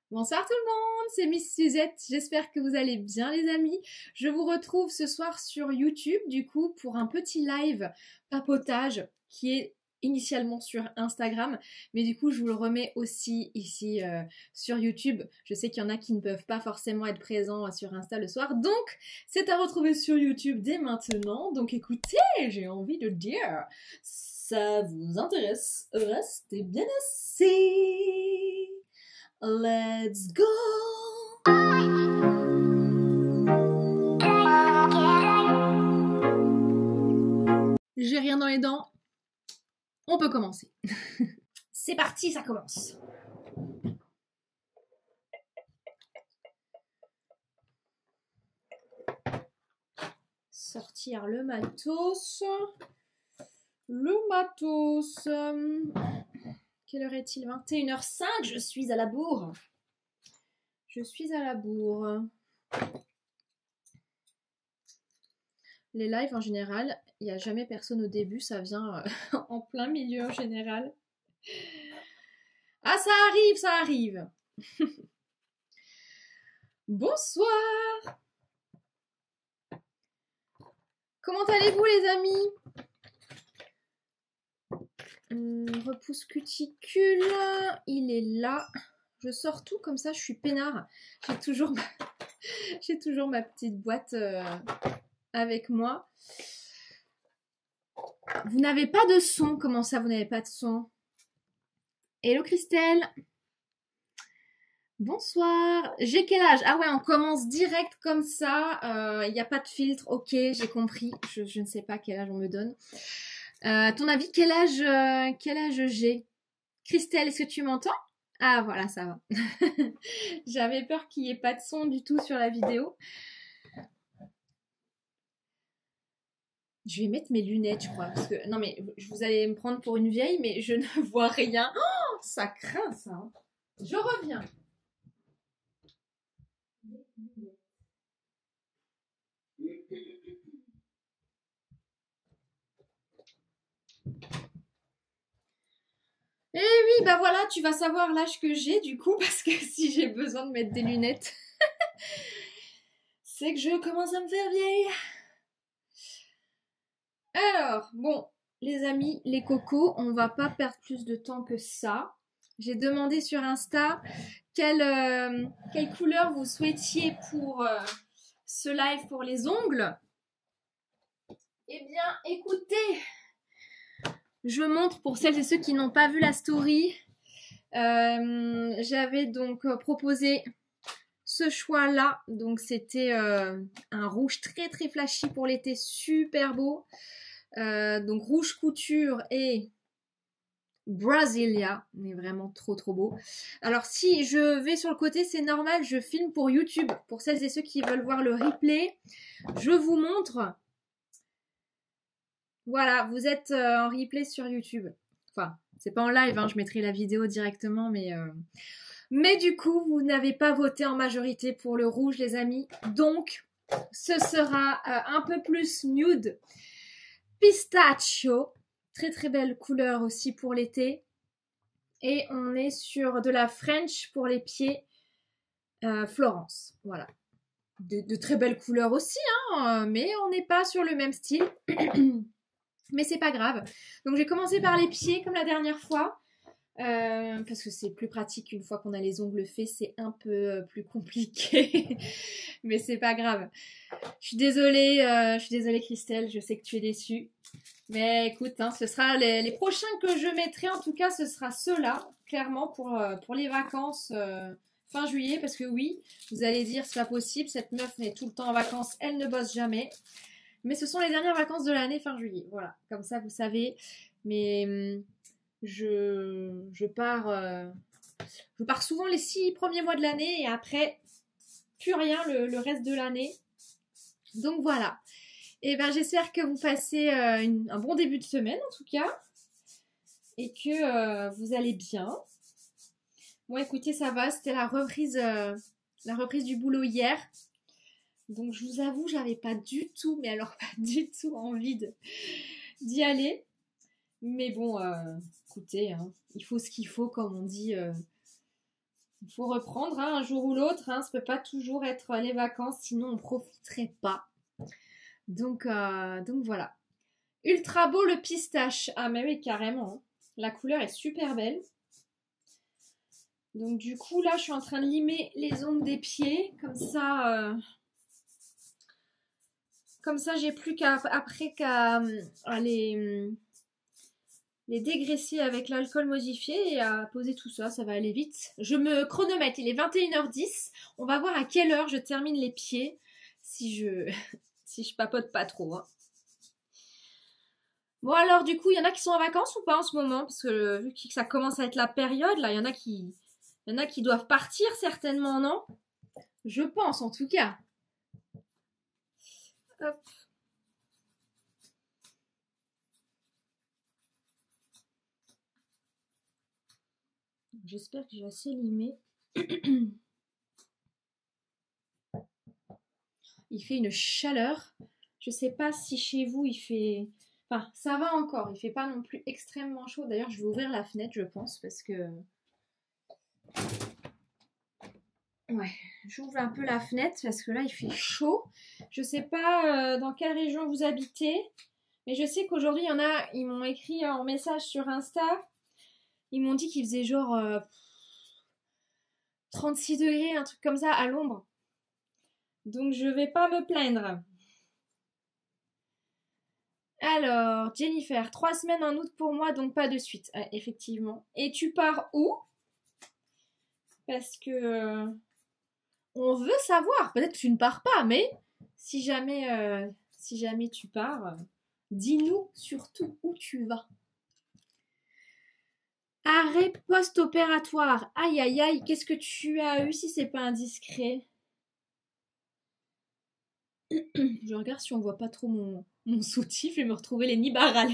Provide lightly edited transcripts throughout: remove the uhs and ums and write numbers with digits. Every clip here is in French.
Bonsoir tout le monde, c'est Miss Suzette, j'espère que vous allez bien les amis. Je vous retrouve ce soir sur YouTube du coup pour un petit live papotage qui est initialement sur Instagram, mais du coup je vous le remets aussi ici sur YouTube. Je sais qu'il y en a qui ne peuvent pas forcément être présents sur Insta le soir, donc c'est à retrouver sur YouTube dès maintenant. Donc écoutez, j'ai envie de dire, ça vous intéresse, restez bien assis. Let's go! J'ai rien dans les dents. On peut commencer. C'est parti, ça commence. Sortir le matos. Quelle heure est-il? 21h05, je suis à la bourre. Les lives en général, il n'y a jamais personne au début, ça vient en plein milieu en général. Ah, ça arrive. Bonsoir. Comment allez-vous les amis? Repousse cuticule, il est là. Je sors tout comme ça, je suis peinard. J'ai toujours ma petite boîte avec moi. Vous n'avez pas de son? Comment ça, vous n'avez pas de son? Hello Christelle. Bonsoir. J'ai quel âge? Ah ouais, on commence direct comme ça. Il n'y a pas de filtre. Ok, j'ai compris. Je ne sais pas quel âge on me donne. À ton avis, quel âge j'ai? Christelle, est-ce que tu m'entends? Ah voilà, ça va. J'avais peur qu'il n'y ait pas de son du tout sur la vidéo. Je vais mettre mes lunettes, je crois. Parce que, non mais, vous allez me prendre pour une vieille, mais je ne vois rien. Oh, ça craint ça. Hein. Je reviens. Eh oui, bah voilà, tu vas savoir l'âge que j'ai du coup, parce que si j'ai besoin de mettre des lunettes, c'est que je commence à me faire vieille. Alors, bon, les amis, les cocos, on va pas perdre plus de temps que ça. J'ai demandé sur Insta quelle couleur vous souhaitiez pour ce live pour les ongles. Eh bien, écoutez, je montre pour celles et ceux qui n'ont pas vu la story. J'avais donc proposé ce choix-là. Donc, c'était un rouge très très flashy pour l'été, super beau. Donc, rouge couture et Brasilia, mais vraiment trop trop beau. Alors si je vais sur le côté, c'est normal, je filme pour YouTube. Pour celles et ceux qui veulent voir le replay, je vous montre. Voilà, vous êtes en replay sur YouTube. Enfin, c'est pas en live, hein, je mettrai la vidéo directement, mais du coup, vous n'avez pas voté en majorité pour le rouge, les amis. Donc, ce sera un peu plus nude. Pistachio. Très très belle couleur aussi pour l'été. Et on est sur de la French pour les pieds Florence. Voilà. De très belles couleurs aussi, hein, mais on n'est pas sur le même style. Mais c'est pas grave. Donc j'ai commencé par les pieds comme la dernière fois. Parce que c'est plus pratique une fois qu'on a les ongles faits, c'est un peu plus compliqué. Mais c'est pas grave. Je suis désolée Christelle, je sais que tu es déçue. Mais écoute, hein, ce sera les prochains que je mettrai, en tout cas, ce sera ceux-là, clairement, pour les vacances fin juillet. Parce que oui, vous allez dire, c'est pas possible, cette meuf est tout le temps en vacances, elle ne bosse jamais. Mais ce sont les dernières vacances de l'année fin juillet. Voilà, comme ça, vous savez. Mais je pars souvent les 6 premiers mois de l'année et après, plus rien le reste de l'année. Donc voilà. Et ben j'espère que vous passez un bon début de semaine en tout cas et que vous allez bien. Bon écoutez, ça va, c'était la reprise du boulot hier. Donc je vous avoue, j'avais pas du tout, mais alors pas du tout envie d'y aller. Mais bon, écoutez, hein, il faut ce qu'il faut, comme on dit Il faut reprendre hein, un jour ou l'autre. Hein, ça peut pas toujours être les vacances, sinon on profiterait pas. Donc voilà. Ultra beau le pistache. Ah mais oui, carrément. Hein. La couleur est super belle. Donc du coup, là, je suis en train de limer les ongles des pieds. Comme ça, j'ai plus qu'à les dégraisser avec l'alcool modifié et à poser tout ça. Ça va aller vite. Je me chronomètre. Il est 21h10. On va voir à quelle heure je termine les pieds. Si je papote pas trop. Hein. Bon alors du coup, il y en a qui sont en vacances ou pas en ce moment? Parce que vu que ça commence à être la période, là, il y en a qui doivent partir certainement, non? Je pense en tout cas. Hop. J'espère que j'ai assez limé. Il fait une chaleur. Je sais pas si chez vous il fait... Enfin, ça va encore. Il fait pas non plus extrêmement chaud. D'ailleurs, je vais ouvrir la fenêtre, je pense, parce que... Ouais, j'ouvre un peu la fenêtre parce que là, il fait chaud. Je sais pas dans quelle région vous habitez, mais je sais qu'aujourd'hui, il y en a, ils m'ont écrit en message sur Insta. Ils m'ont dit qu'il faisait genre 36 degrés, un truc comme ça, à l'ombre. Donc, je vais pas me plaindre. Alors, Jennifer, 3 semaines en août pour moi, donc pas de suite. Effectivement. Et tu pars où? Parce que on veut savoir. Peut-être que tu ne pars pas, mais si jamais tu pars, dis-nous surtout où tu vas. Arrêt post-opératoire. Aïe aïe aïe, qu'est-ce que tu as eu si c'est pas indiscret? Je regarde si on voit pas trop mon soutif, je vais me retrouver les nibarales.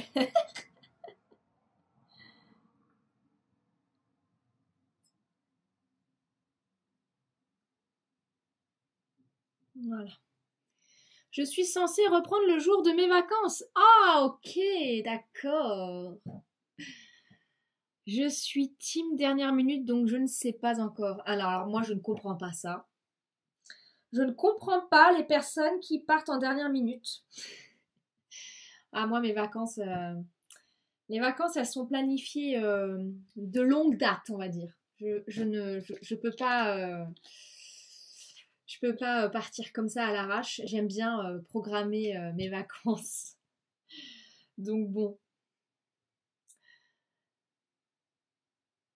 Voilà. Je suis censée reprendre le jour de mes vacances. Ah, ok, d'accord. Je suis team dernière minute, donc je ne sais pas encore. Alors moi, je ne comprends pas ça. Je ne comprends pas les personnes qui partent en dernière minute. Ah, moi, mes vacances, les vacances, elles sont planifiées de longue date, on va dire. Je peux pas, je peux pas partir comme ça à l'arrache. J'aime bien programmer mes vacances. Donc bon,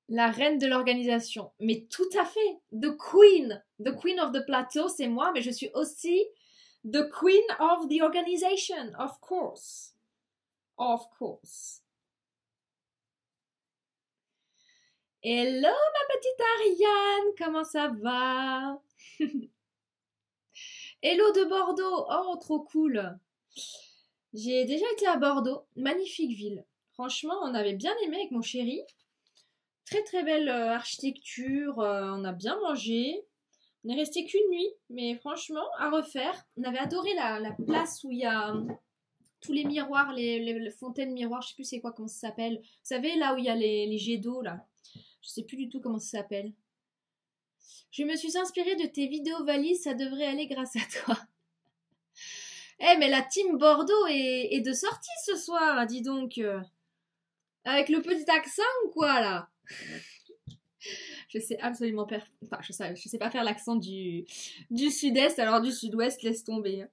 la reine de l'organisation. Mais tout à fait, the queen of the plateau, c'est moi, mais je suis aussi the queen of the organization, of course. Of course. Hello ma petite Ariane, comment ça va? Hello de Bordeaux, oh trop cool. J'ai déjà été à Bordeaux, magnifique ville. Franchement, on avait bien aimé avec mon chéri. Très très belle architecture, on a bien mangé. On est resté qu'une nuit, mais franchement, à refaire. On avait adoré la place où il y a tous les miroirs, les fontaines miroirs, je sais plus c'est quoi, comment ça s'appelle. Vous savez, là où il y a les jets d'eau, là. Je sais plus du tout comment ça s'appelle. Je me suis inspirée de tes vidéos valises, ça devrait aller grâce à toi. Eh, mais la team Bordeaux est de sortie ce soir, dis donc. Avec le petit accent ou quoi, là? Je sais absolument pas. Enfin, je sais pas faire l'accent du sud-est, alors du sud-ouest, laisse tomber.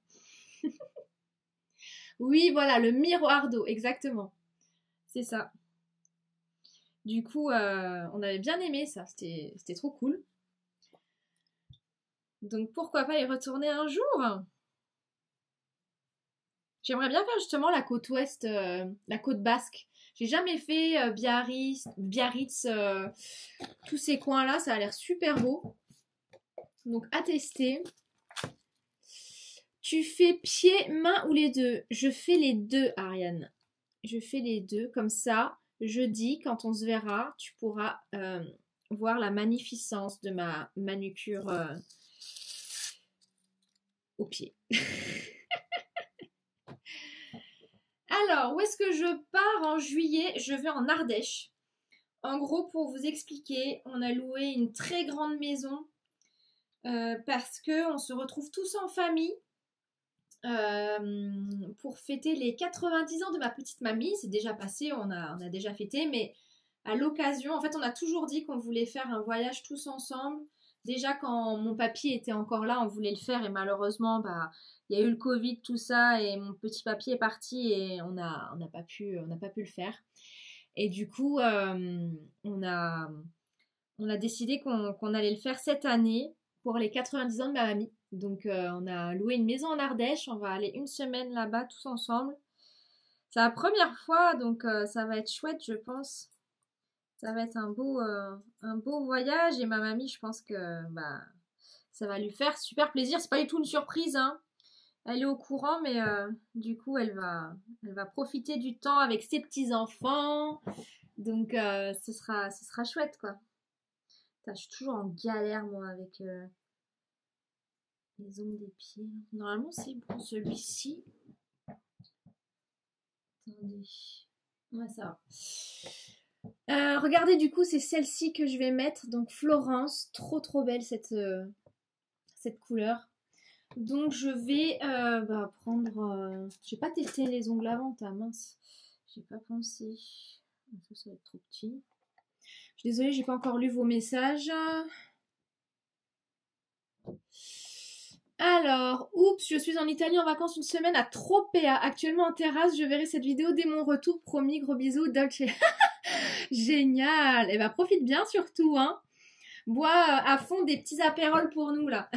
Oui, voilà, le miroir d'eau, exactement. C'est ça. Du coup, on avait bien aimé ça, c'était trop cool. Donc pourquoi pas y retourner un jour? J'aimerais bien faire justement la côte ouest, la côte basque. J'ai jamais fait Biarritz, tous ces coins-là, ça a l'air super beau. Donc à tester. Tu fais pied, main ou les deux? Je fais les deux, Ariane. Je fais les deux, comme ça, jeudi, quand on se verra, tu pourras voir la magnificence de ma manucure au pied. Alors, où est-ce que je pars en juillet? Je vais en Ardèche. en gros, pour vous expliquer, on a loué une très grande maison parce que on se retrouve tous en famille pour fêter les 90 ans de ma petite mamie. C'est déjà passé, on a déjà fêté, mais à l'occasion, en fait, on a toujours dit qu'on voulait faire un voyage tous ensemble. Déjà, quand mon papy était encore là, on voulait le faire et malheureusement, bah, il y a eu le Covid, tout ça, et mon petit papy est parti et on n'a pas pu le faire. Et du coup, on a décidé qu'on allait le faire cette année pour les 90 ans de ma mamie. Donc, on a loué une maison en Ardèche. On va aller une semaine là-bas tous ensemble. C'est la première fois, donc ça va être chouette, je pense. Ça va être un beau voyage. Et ma mamie, je pense que bah, ça va lui faire super plaisir. C'est pas du tout une surprise, hein. Elle est au courant, mais du coup, elle va profiter du temps avec ses petits-enfants. Donc, ce sera chouette, quoi. Putain, je suis toujours en galère, moi, avec les ongles des pieds. Normalement, c'est bon, celui-ci. Attendez. Ouais, ça va. Regardez, du coup, c'est celle-ci que je vais mettre. Donc, Florence. Trop, trop belle, cette couleur. Donc, je vais bah, prendre... Je vais pas tester les ongles avant, mince. J'ai pas pensé. Ça va être trop petit. Je suis désolée, j'ai pas encore lu vos messages. Alors, oups, je suis en Italie en vacances une semaine à Tropea. Actuellement en terrasse, je verrai cette vidéo dès mon retour. Promis, gros bisous, Dolce. Génial. Et bah, profite bien surtout, hein. Bois à fond des petits apérols pour nous, là.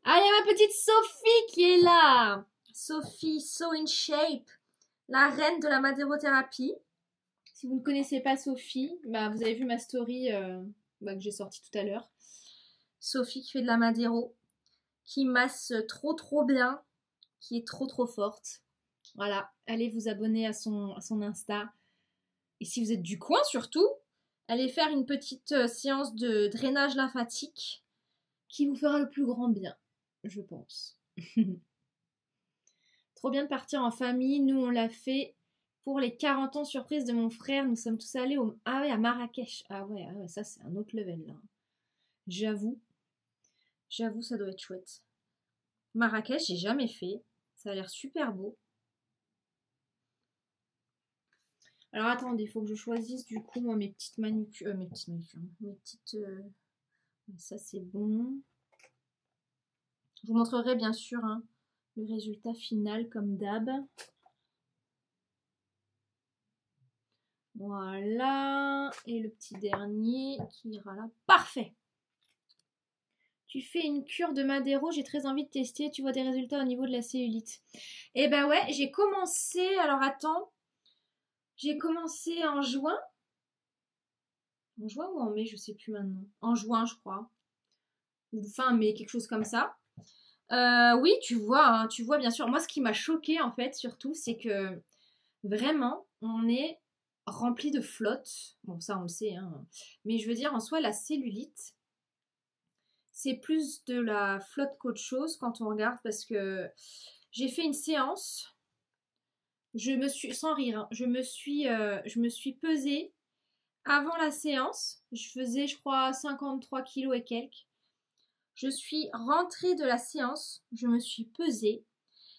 Ah, il y a ma petite Sophie qui est là. Sophie, so in shape. La reine de la madérothérapie. Si vous ne connaissez pas Sophie, bah, vous avez vu ma story bah, que j'ai sortie tout à l'heure. Sophie qui fait de la madéro, qui masse trop trop bien, qui est trop trop forte. Voilà, allez vous abonner à son Insta. Et si vous êtes du coin surtout, allez faire une petite séance de drainage lymphatique qui vous fera le plus grand bien, je pense. Trop bien de partir en famille. Nous, on l'a fait pour les 40 ans surprise de mon frère. Nous sommes tous allés à Marrakech. Ah ouais, ça c'est un autre level là. J'avoue, ça doit être chouette. Marrakech, j'ai jamais fait. Ça a l'air super beau. Alors attendez, il faut que je choisisse du coup moi mes petites manucures. Ça c'est bon. Je vous montrerai bien sûr hein, le résultat final comme d'hab. Voilà. Et le petit dernier qui ira là. Parfait. Tu fais une cure de Madéro, j'ai très envie de tester. Tu vois des résultats au niveau de la cellulite. Eh ben ouais, j'ai commencé. Alors attends. J'ai commencé en juin. En juin ou en mai, je sais plus maintenant. En juin, je crois. Ou fin mai, quelque chose comme ça. Oui, hein, tu vois bien sûr. Moi, ce qui m'a choqué en fait, surtout, c'est que vraiment, on est rempli de flotte. Bon, ça, on le sait. Hein. Mais je veux dire, en soi, la cellulite, c'est plus de la flotte qu'autre chose quand on regarde parce que j'ai fait une séance. Je me suis, sans rire, hein, je me suis pesée avant la séance. Je faisais, je crois, 53 kilos et quelques. Je suis rentrée de la séance, je me suis pesée.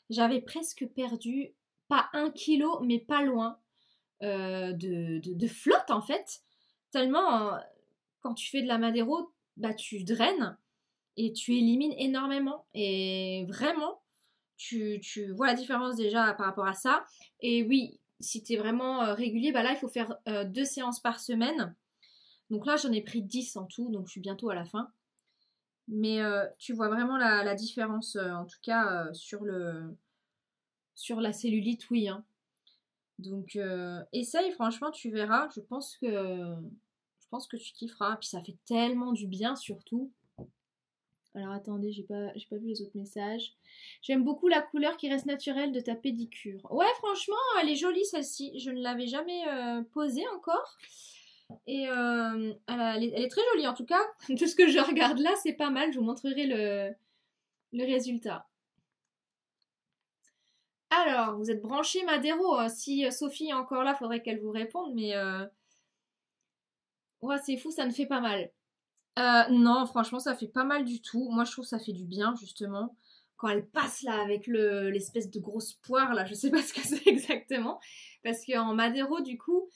J'avais presque perdu, pas 1 kilo, mais pas loin de flotte en fait. Tellement, quand tu fais de la madéro, bah, tu draines et tu élimines énormément. Et vraiment, tu vois la différence déjà par rapport à ça. Et oui, si tu es vraiment régulier, bah là, il faut faire 2 séances par semaine. Donc là, j'en ai pris 10 en tout, donc je suis bientôt à la fin. Mais tu vois vraiment la différence, en tout cas, sur la cellulite, oui. Hein. Donc, essaye, franchement, tu verras. Je pense que tu kifferas. Puis ça fait tellement du bien, surtout. Alors attendez, j'ai pas vu les autres messages. J'aime beaucoup la couleur qui reste naturelle de ta pédicure. Ouais, franchement, elle est jolie celle-ci. Je ne l'avais jamais posée encore. Et elle est très jolie en tout cas. Tout ce que je regarde là, c'est pas mal. Je vous montrerai le résultat. Alors, vous êtes branché Madéro. Si Sophie est encore là, faudrait qu'elle vous réponde. Mais Ouais, c'est fou, ça ne fait pas mal. Non, franchement, ça fait pas mal du tout. Moi, je trouve que ça fait du bien, justement. Quand elle passe là avec l'espèce de grosse poire, là, je sais pas ce que c'est exactement. Parce qu'en Madero, du coup,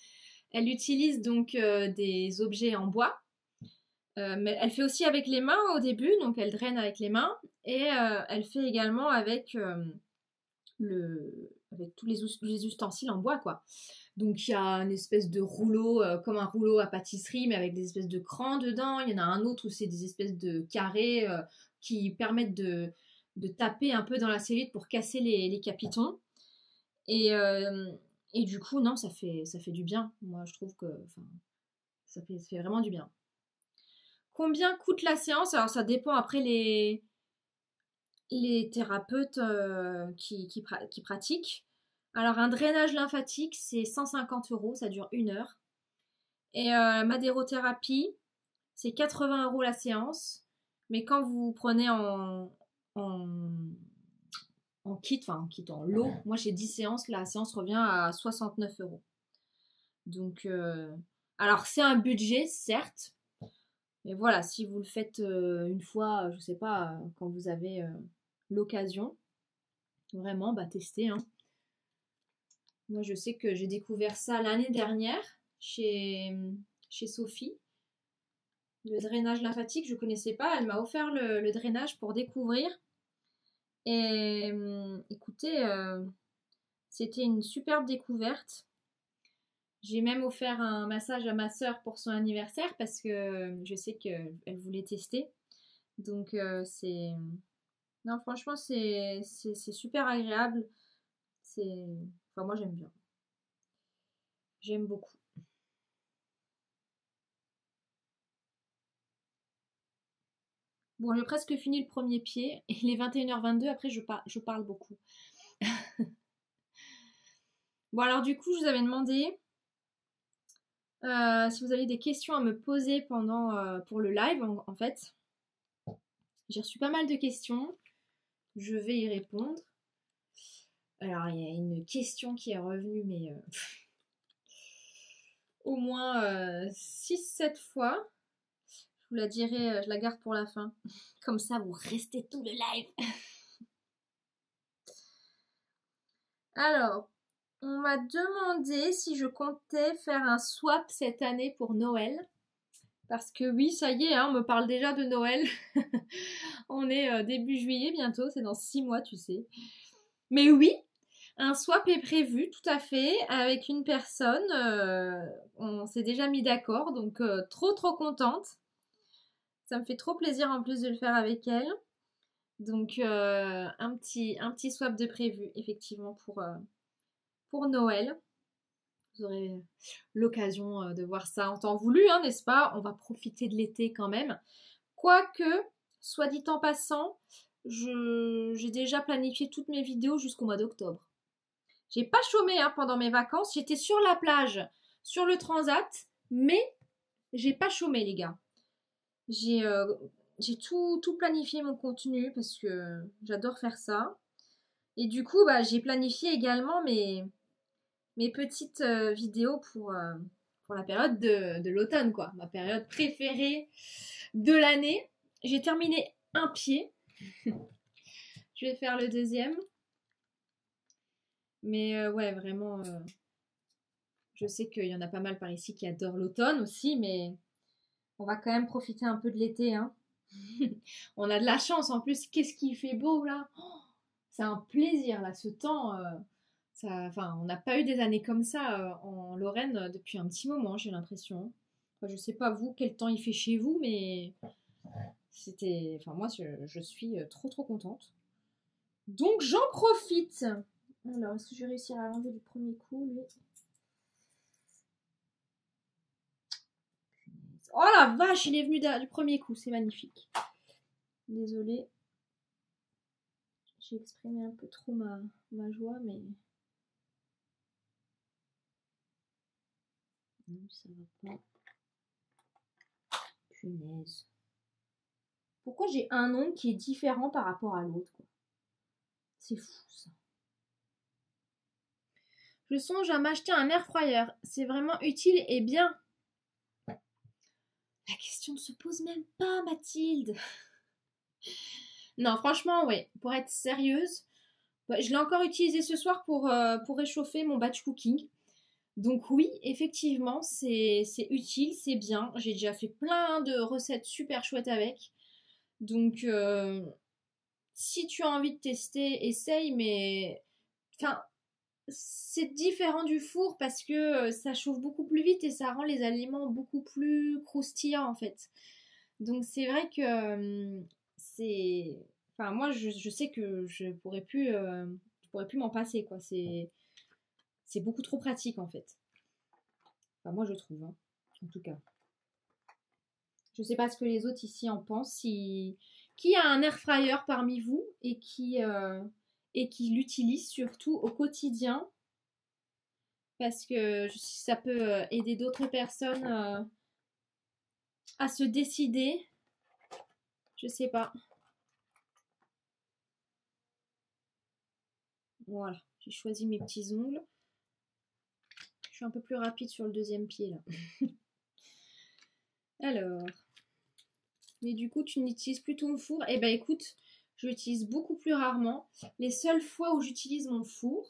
elle utilise donc des objets en bois. Mais elle fait aussi avec les mains au début, donc elle draine avec les mains. Et elle fait également avec tous les ustensiles en bois, quoi. Donc il y a une espèce de rouleau, comme un rouleau à pâtisserie, mais avec des espèces de crans dedans. Il y en a un autre où c'est des espèces de carrés qui permettent de taper un peu dans la cellulite pour casser les capitons. Et, euh, et du coup, non, ça fait du bien. Moi, je trouve que enfin, ça fait vraiment du bien. Combien coûte la séance? Alors ça dépend après les thérapeutes qui pratiquent. Alors un drainage lymphatique, c'est 150 euros, ça dure 1 heure. Et madérothérapie, c'est 80 euros la séance. Mais quand vous prenez en, en kit en lot, moi j'ai 10 séances, la séance revient à 69 euros. Donc, alors c'est un budget, certes. Mais voilà, si vous le faites une fois, je sais pas, quand vous avez l'occasion, vraiment, bah testez, hein. Moi, je sais que j'ai découvert ça l'année dernière chez Sophie. Le drainage lymphatique, je connaissais pas. Elle m'a offert le drainage pour découvrir. Et écoutez, c'était une superbe découverte. J'ai même offert un massage à ma sœur pour son anniversaire parce que je sais qu'elle voulait tester. Donc c'est... Non, franchement, c'est super agréable. C'est... Enfin, moi, j'aime bien. J'aime beaucoup. Bon, j'ai presque fini le premier pied. Et les 21h22, après, je parle beaucoup. Bon, alors du coup, je vous avais demandé si vous avez des questions à me poser pour le live, en fait. J'ai reçu pas mal de questions. Je vais y répondre. Alors, il y a une question qui est revenue, mais au moins 6-7 fois. Je vous la dirai, je la garde pour la fin. Comme ça, vous restez tout le live. Alors, on m'a demandé si je comptais faire un swap cette année pour Noël. Parce que oui, ça y est, hein, on me parle déjà de Noël. On est début juillet bientôt, c'est dans 6 mois, tu sais. Mais oui, un swap est prévu, tout à fait, avec une personne. On s'est déjà mis d'accord, donc trop trop contente. Ça me fait trop plaisir en plus de le faire avec elle. Donc un petit swap de prévu, effectivement, pour Noël. Vous aurez l'occasion de voir ça en temps voulu, hein, n'est-ce pas? On va profiter de l'été quand même. Quoique, soit dit en passant, j'ai déjà planifié toutes mes vidéos jusqu'au mois d'octobre. J'ai pas chômé hein, pendant mes vacances, j'étais sur la plage, sur le transat, mais j'ai pas chômé les gars. J'ai euh, j'ai tout planifié mon contenu parce que j'adore faire ça. Et du coup, bah, j'ai planifié également mes petites vidéos pour la période de l'automne, quoi. Ma période préférée de l'année. J'ai terminé un pied. Je vais faire le deuxième. Mais ouais, vraiment, je sais qu'il y en a pas mal par ici qui adorent l'automne aussi, mais on va quand même profiter un peu de l'été, hein. On a de la chance en plus. Qu'est-ce qu'il fait beau là? Oh, c'est un plaisir là, ce temps. Enfin, on n'a pas eu des années comme ça en Lorraine depuis un petit moment, j'ai l'impression. Enfin, je sais pas vous quel temps il fait chez vous, mais enfin moi je suis trop trop contente. Donc j'en profite. Alors est-ce que je vais réussir à l'enlever du premier coup lui? Oh la vache, il est venu du premier coup, c'est magnifique. Désolée, j'ai exprimé un peu trop ma joie, mais non, ça va pas. Punaise. Pourquoi j'ai un ongle qui est différent par rapport à l'autre, quoi? C'est fou ça. Je songe à m'acheter un air fryer. C'est vraiment utile et bien. La question ne se pose même pas, Mathilde. Non, franchement, ouais, pour être sérieuse, ouais, je l'ai encore utilisé ce soir pour réchauffer mon batch cooking. Donc oui, effectivement, c'est utile, c'est bien. J'ai déjà fait plein de recettes super chouettes avec. Donc, si tu as envie de tester, essaye, mais... Enfin, c'est différent du four parce que ça chauffe beaucoup plus vite et ça rend les aliments beaucoup plus croustillants en fait. Donc c'est vrai que c'est... Enfin moi je sais que je pourrais plus m'en passer quoi. C'est beaucoup trop pratique en fait. Enfin moi je trouve, hein, en tout cas. Je sais pas ce que les autres ici en pensent. Si... Qui a un air fryer parmi vous et qui l'utilise surtout au quotidien parce que ça peut aider d'autres personnes à se décider. Je sais pas. Voilà, j'ai choisi mes petits ongles. Je suis un peu plus rapide sur le deuxième pied là. Alors, mais du coup, tu n'utilises plus ton four? Eh ben écoute, je l'utilise beaucoup plus rarement. Les seules fois où j'utilise mon four,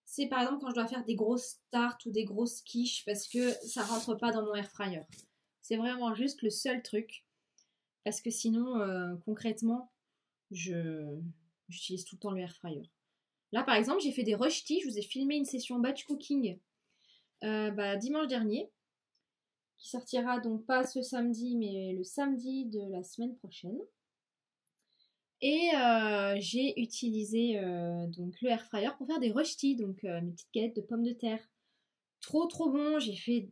c'est par exemple quand je dois faire des grosses tartes ou des grosses quiches parce que ça rentre pas dans mon air fryer. C'est vraiment juste le seul truc. Parce que sinon, concrètement, j'utilise tout le temps le air fryer. Là, par exemple, j'ai fait des rösti. Je vous ai filmé une session batch cooking dimanche dernier, qui sortira donc pas ce samedi, mais le samedi de la semaine prochaine. Et j'ai utilisé donc le air fryer pour faire des rösti, donc mes petites galettes de pommes de terre. Trop trop bon. J'ai fait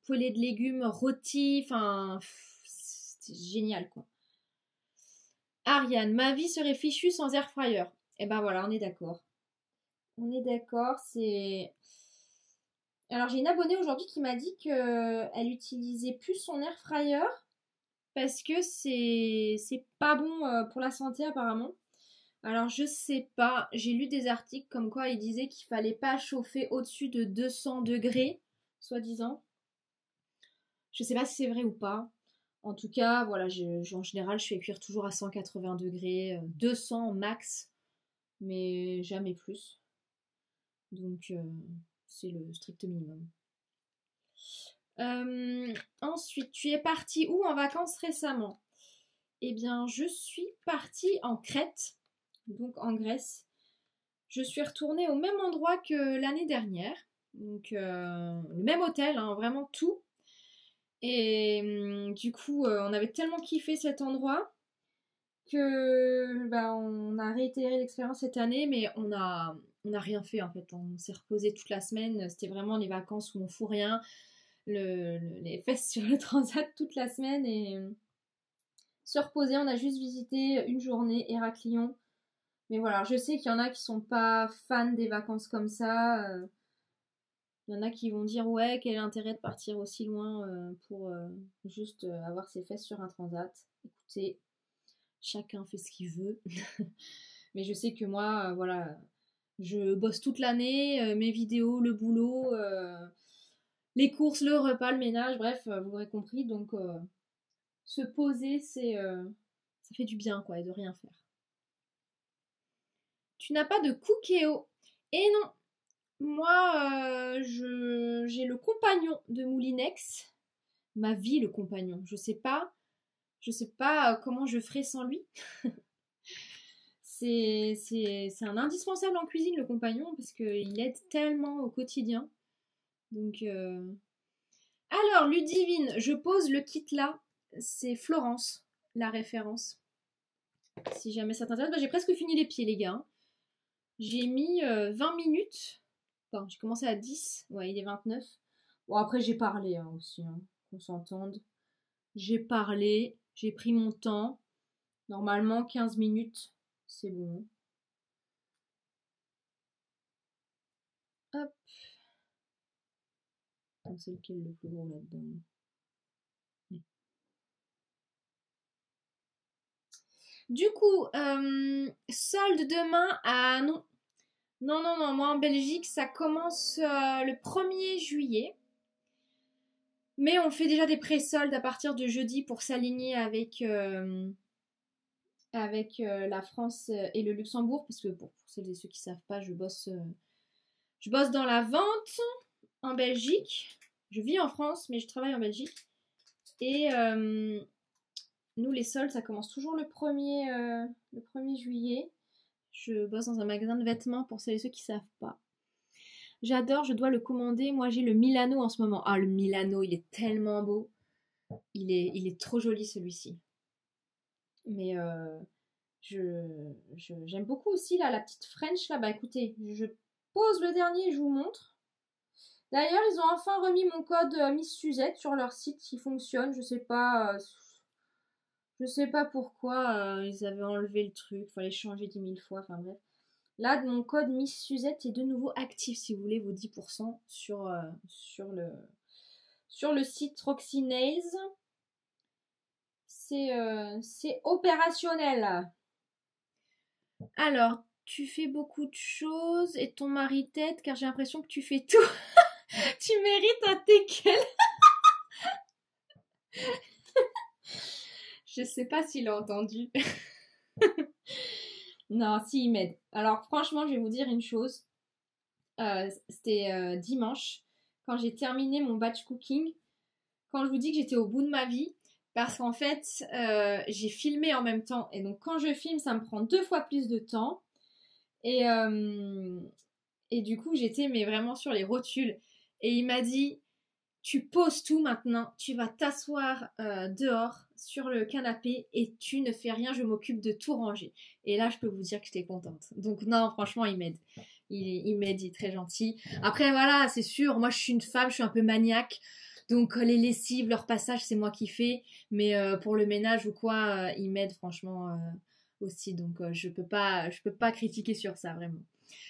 poêlée de légumes rôtis. Enfin, c'était génial quoi. Ariane, ma vie serait fichue sans air fryer. Eh ben voilà, on est d'accord. On est d'accord, c'est... Alors j'ai une abonnée aujourd'hui qui m'a dit qu'elle utilisait plus son air fryer parce que c'est pas bon pour la santé apparemment. Alors je sais pas, j'ai lu des articles comme quoi ils disaient qu'il fallait pas chauffer au-dessus de 200 degrés, soi-disant. Je sais pas si c'est vrai ou pas. En tout cas, voilà, en général, je fais cuire toujours à 180 degrés, 200 max, mais jamais plus. Donc, c'est le strict minimum. Ensuite, tu es parti où en vacances récemment? Eh bien, je suis partie en Crète, donc en Grèce. Je suis retournée au même endroit que l'année dernière. Donc, le même hôtel, hein, vraiment tout. Et du coup, on avait tellement kiffé cet endroit que on a réitéré l'expérience cette année, mais on a rien fait en fait. On s'est reposé toute la semaine. C'était vraiment les vacances où on fout rien, les fesses sur le transat toute la semaine et se reposer. On a juste visité une journée Héraclion. Mais voilà, je sais qu'il y en a qui sont pas fans des vacances comme ça. Il y en a qui vont dire ouais, quel est l'intérêt de partir aussi loin pour juste avoir ses fesses sur un transat. Écoutez, chacun fait ce qu'il veut. Mais je sais que moi, voilà, je bosse toute l'année, mes vidéos, le boulot, les courses, le repas, le ménage, bref, vous aurez compris. Donc, se poser, ça fait du bien, quoi, et de rien faire. Tu n'as pas de Cookéo. Et non, moi, j'ai le compagnon de Moulinex. Ma vie, le compagnon. Je sais pas comment je ferais sans lui. C'est un indispensable en cuisine, le compagnon, parce qu'il aide tellement au quotidien. Donc, alors, Ludivine, je pose le kit là. C'est Florence, la référence. Si jamais ça t'intéresse. J'ai presque fini les pieds, les gars, hein. J'ai mis 20 minutes. Enfin, j'ai commencé à 10. Ouais, il est 29. Bon, après, j'ai parlé hein, aussi, hein, qu'on s'entende. J'ai parlé, j'ai pris mon temps. Normalement, 15 minutes, c'est bon. Hop. C'est lequel le plus gros là-dedans? Du coup, solde demain à... Non. Non, non, non. Moi, en Belgique, ça commence le 1er juillet. Mais on fait déjà des pré-soldes à partir de jeudi pour s'aligner avec, la France et le Luxembourg. Parce que pour celles et ceux qui ne savent pas, je bosse dans la vente en Belgique. Je vis en France, mais je travaille en Belgique. Et nous, les soldes, ça commence toujours le 1er juillet. Je bosse dans un magasin de vêtements pour celles et ceux qui ne savent pas. J'adore, je dois le commander. Moi, j'ai le Milano en ce moment. Ah, le Milano, il est tellement beau. Il est trop joli, celui-ci. Mais j'aime beaucoup aussi, là, la petite French, là. Bah, écoutez, je pose le dernier et je vous montre. D'ailleurs, ils ont enfin remis mon code Miss Suzette sur leur site qui fonctionne. Je sais pas pourquoi ils avaient enlevé le truc. Il fallait changer 10 000 fois. Enfin bref. Là, mon code Miss Suzette est de nouveau actif si vous voulez vos 10% sur le site Roxy Nails. C'est opérationnel. Alors, tu fais beaucoup de choses et ton mari t'aide car j'ai l'impression que tu fais tout. Tu mérites un teckel. Je sais pas s'il a entendu. Non, si, il m'aide. Alors, franchement, je vais vous dire une chose. C'était dimanche, quand j'ai terminé mon batch cooking. Quand je vous dis que j'étais au bout de ma vie, parce qu'en fait, j'ai filmé en même temps. Et donc, quand je filme, ça me prend 2 fois plus de temps. Et du coup, j'étais mais vraiment sur les rotules. Et il m'a dit, tu poses tout maintenant, tu vas t'asseoir dehors sur le canapé et tu ne fais rien, je m'occupe de tout ranger. Et là, je peux vous dire que j'étais contente. Donc non, franchement, il m'aide. Il m'aide, il est très gentil. Après, voilà, c'est sûr, moi je suis une femme, je suis un peu maniaque. Donc les lessives, leur passage, c'est moi qui fais. Mais pour le ménage ou quoi, il m'aide franchement aussi. Donc je peux pas critiquer sur ça, vraiment.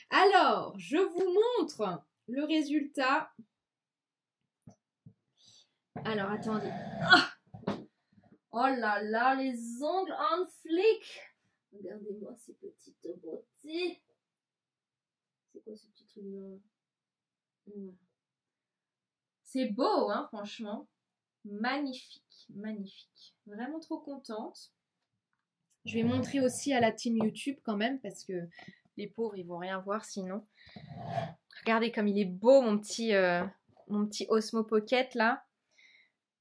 Alors, je vous montre le résultat. Alors, attendez. Ah, oh là là, les ongles en flic. Regardez-moi ces petites beautés. C'est quoi ce petit truc-là? C'est beau, hein, franchement. Magnifique, magnifique. Vraiment trop contente. Je vais montrer aussi à la team YouTube quand même, parce que les pauvres, ils vont rien voir sinon. Regardez comme il est beau, mon petit Osmo Pocket, là.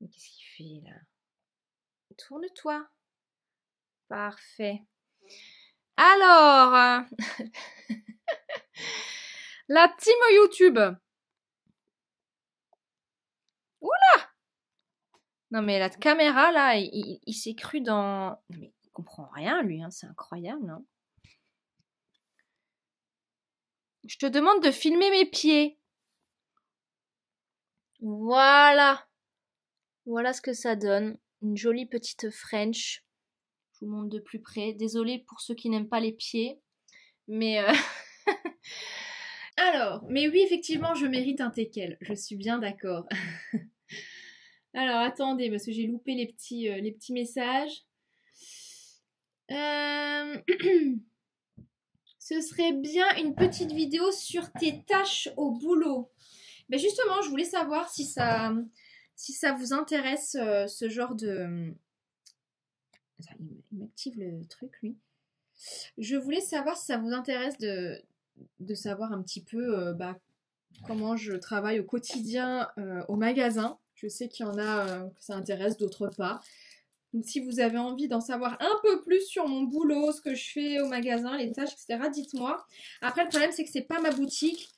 Mais qu'est-ce qu'il fait, là? Tourne-toi. Parfait. Alors, la team YouTube. Oula! Non mais la caméra là, il s'est cru dans... Non mais il comprend rien lui, hein, c'est incroyable. Hein. Je te demande de filmer mes pieds. Voilà. Voilà ce que ça donne. Une jolie petite French. Je vous montre de plus près. Désolée pour ceux qui n'aiment pas les pieds. Mais... Alors, mais oui, effectivement, je mérite un teckel. Je suis bien d'accord. Alors, attendez, parce que j'ai loupé les petits messages. Ce serait bien une petite vidéo sur tes tâches au boulot. Ben justement, je voulais savoir si ça vous intéresse ce genre de... Il m'active le truc, lui. Je voulais savoir si ça vous intéresse de savoir un petit peu comment je travaille au quotidien au magasin. Je sais qu'il y en a que ça intéresse, d'autres pas. Donc si vous avez envie d'en savoir un peu plus sur mon boulot, ce que je fais au magasin, les tâches, etc., dites-moi. Après, le problème, c'est que c'est pas ma boutique.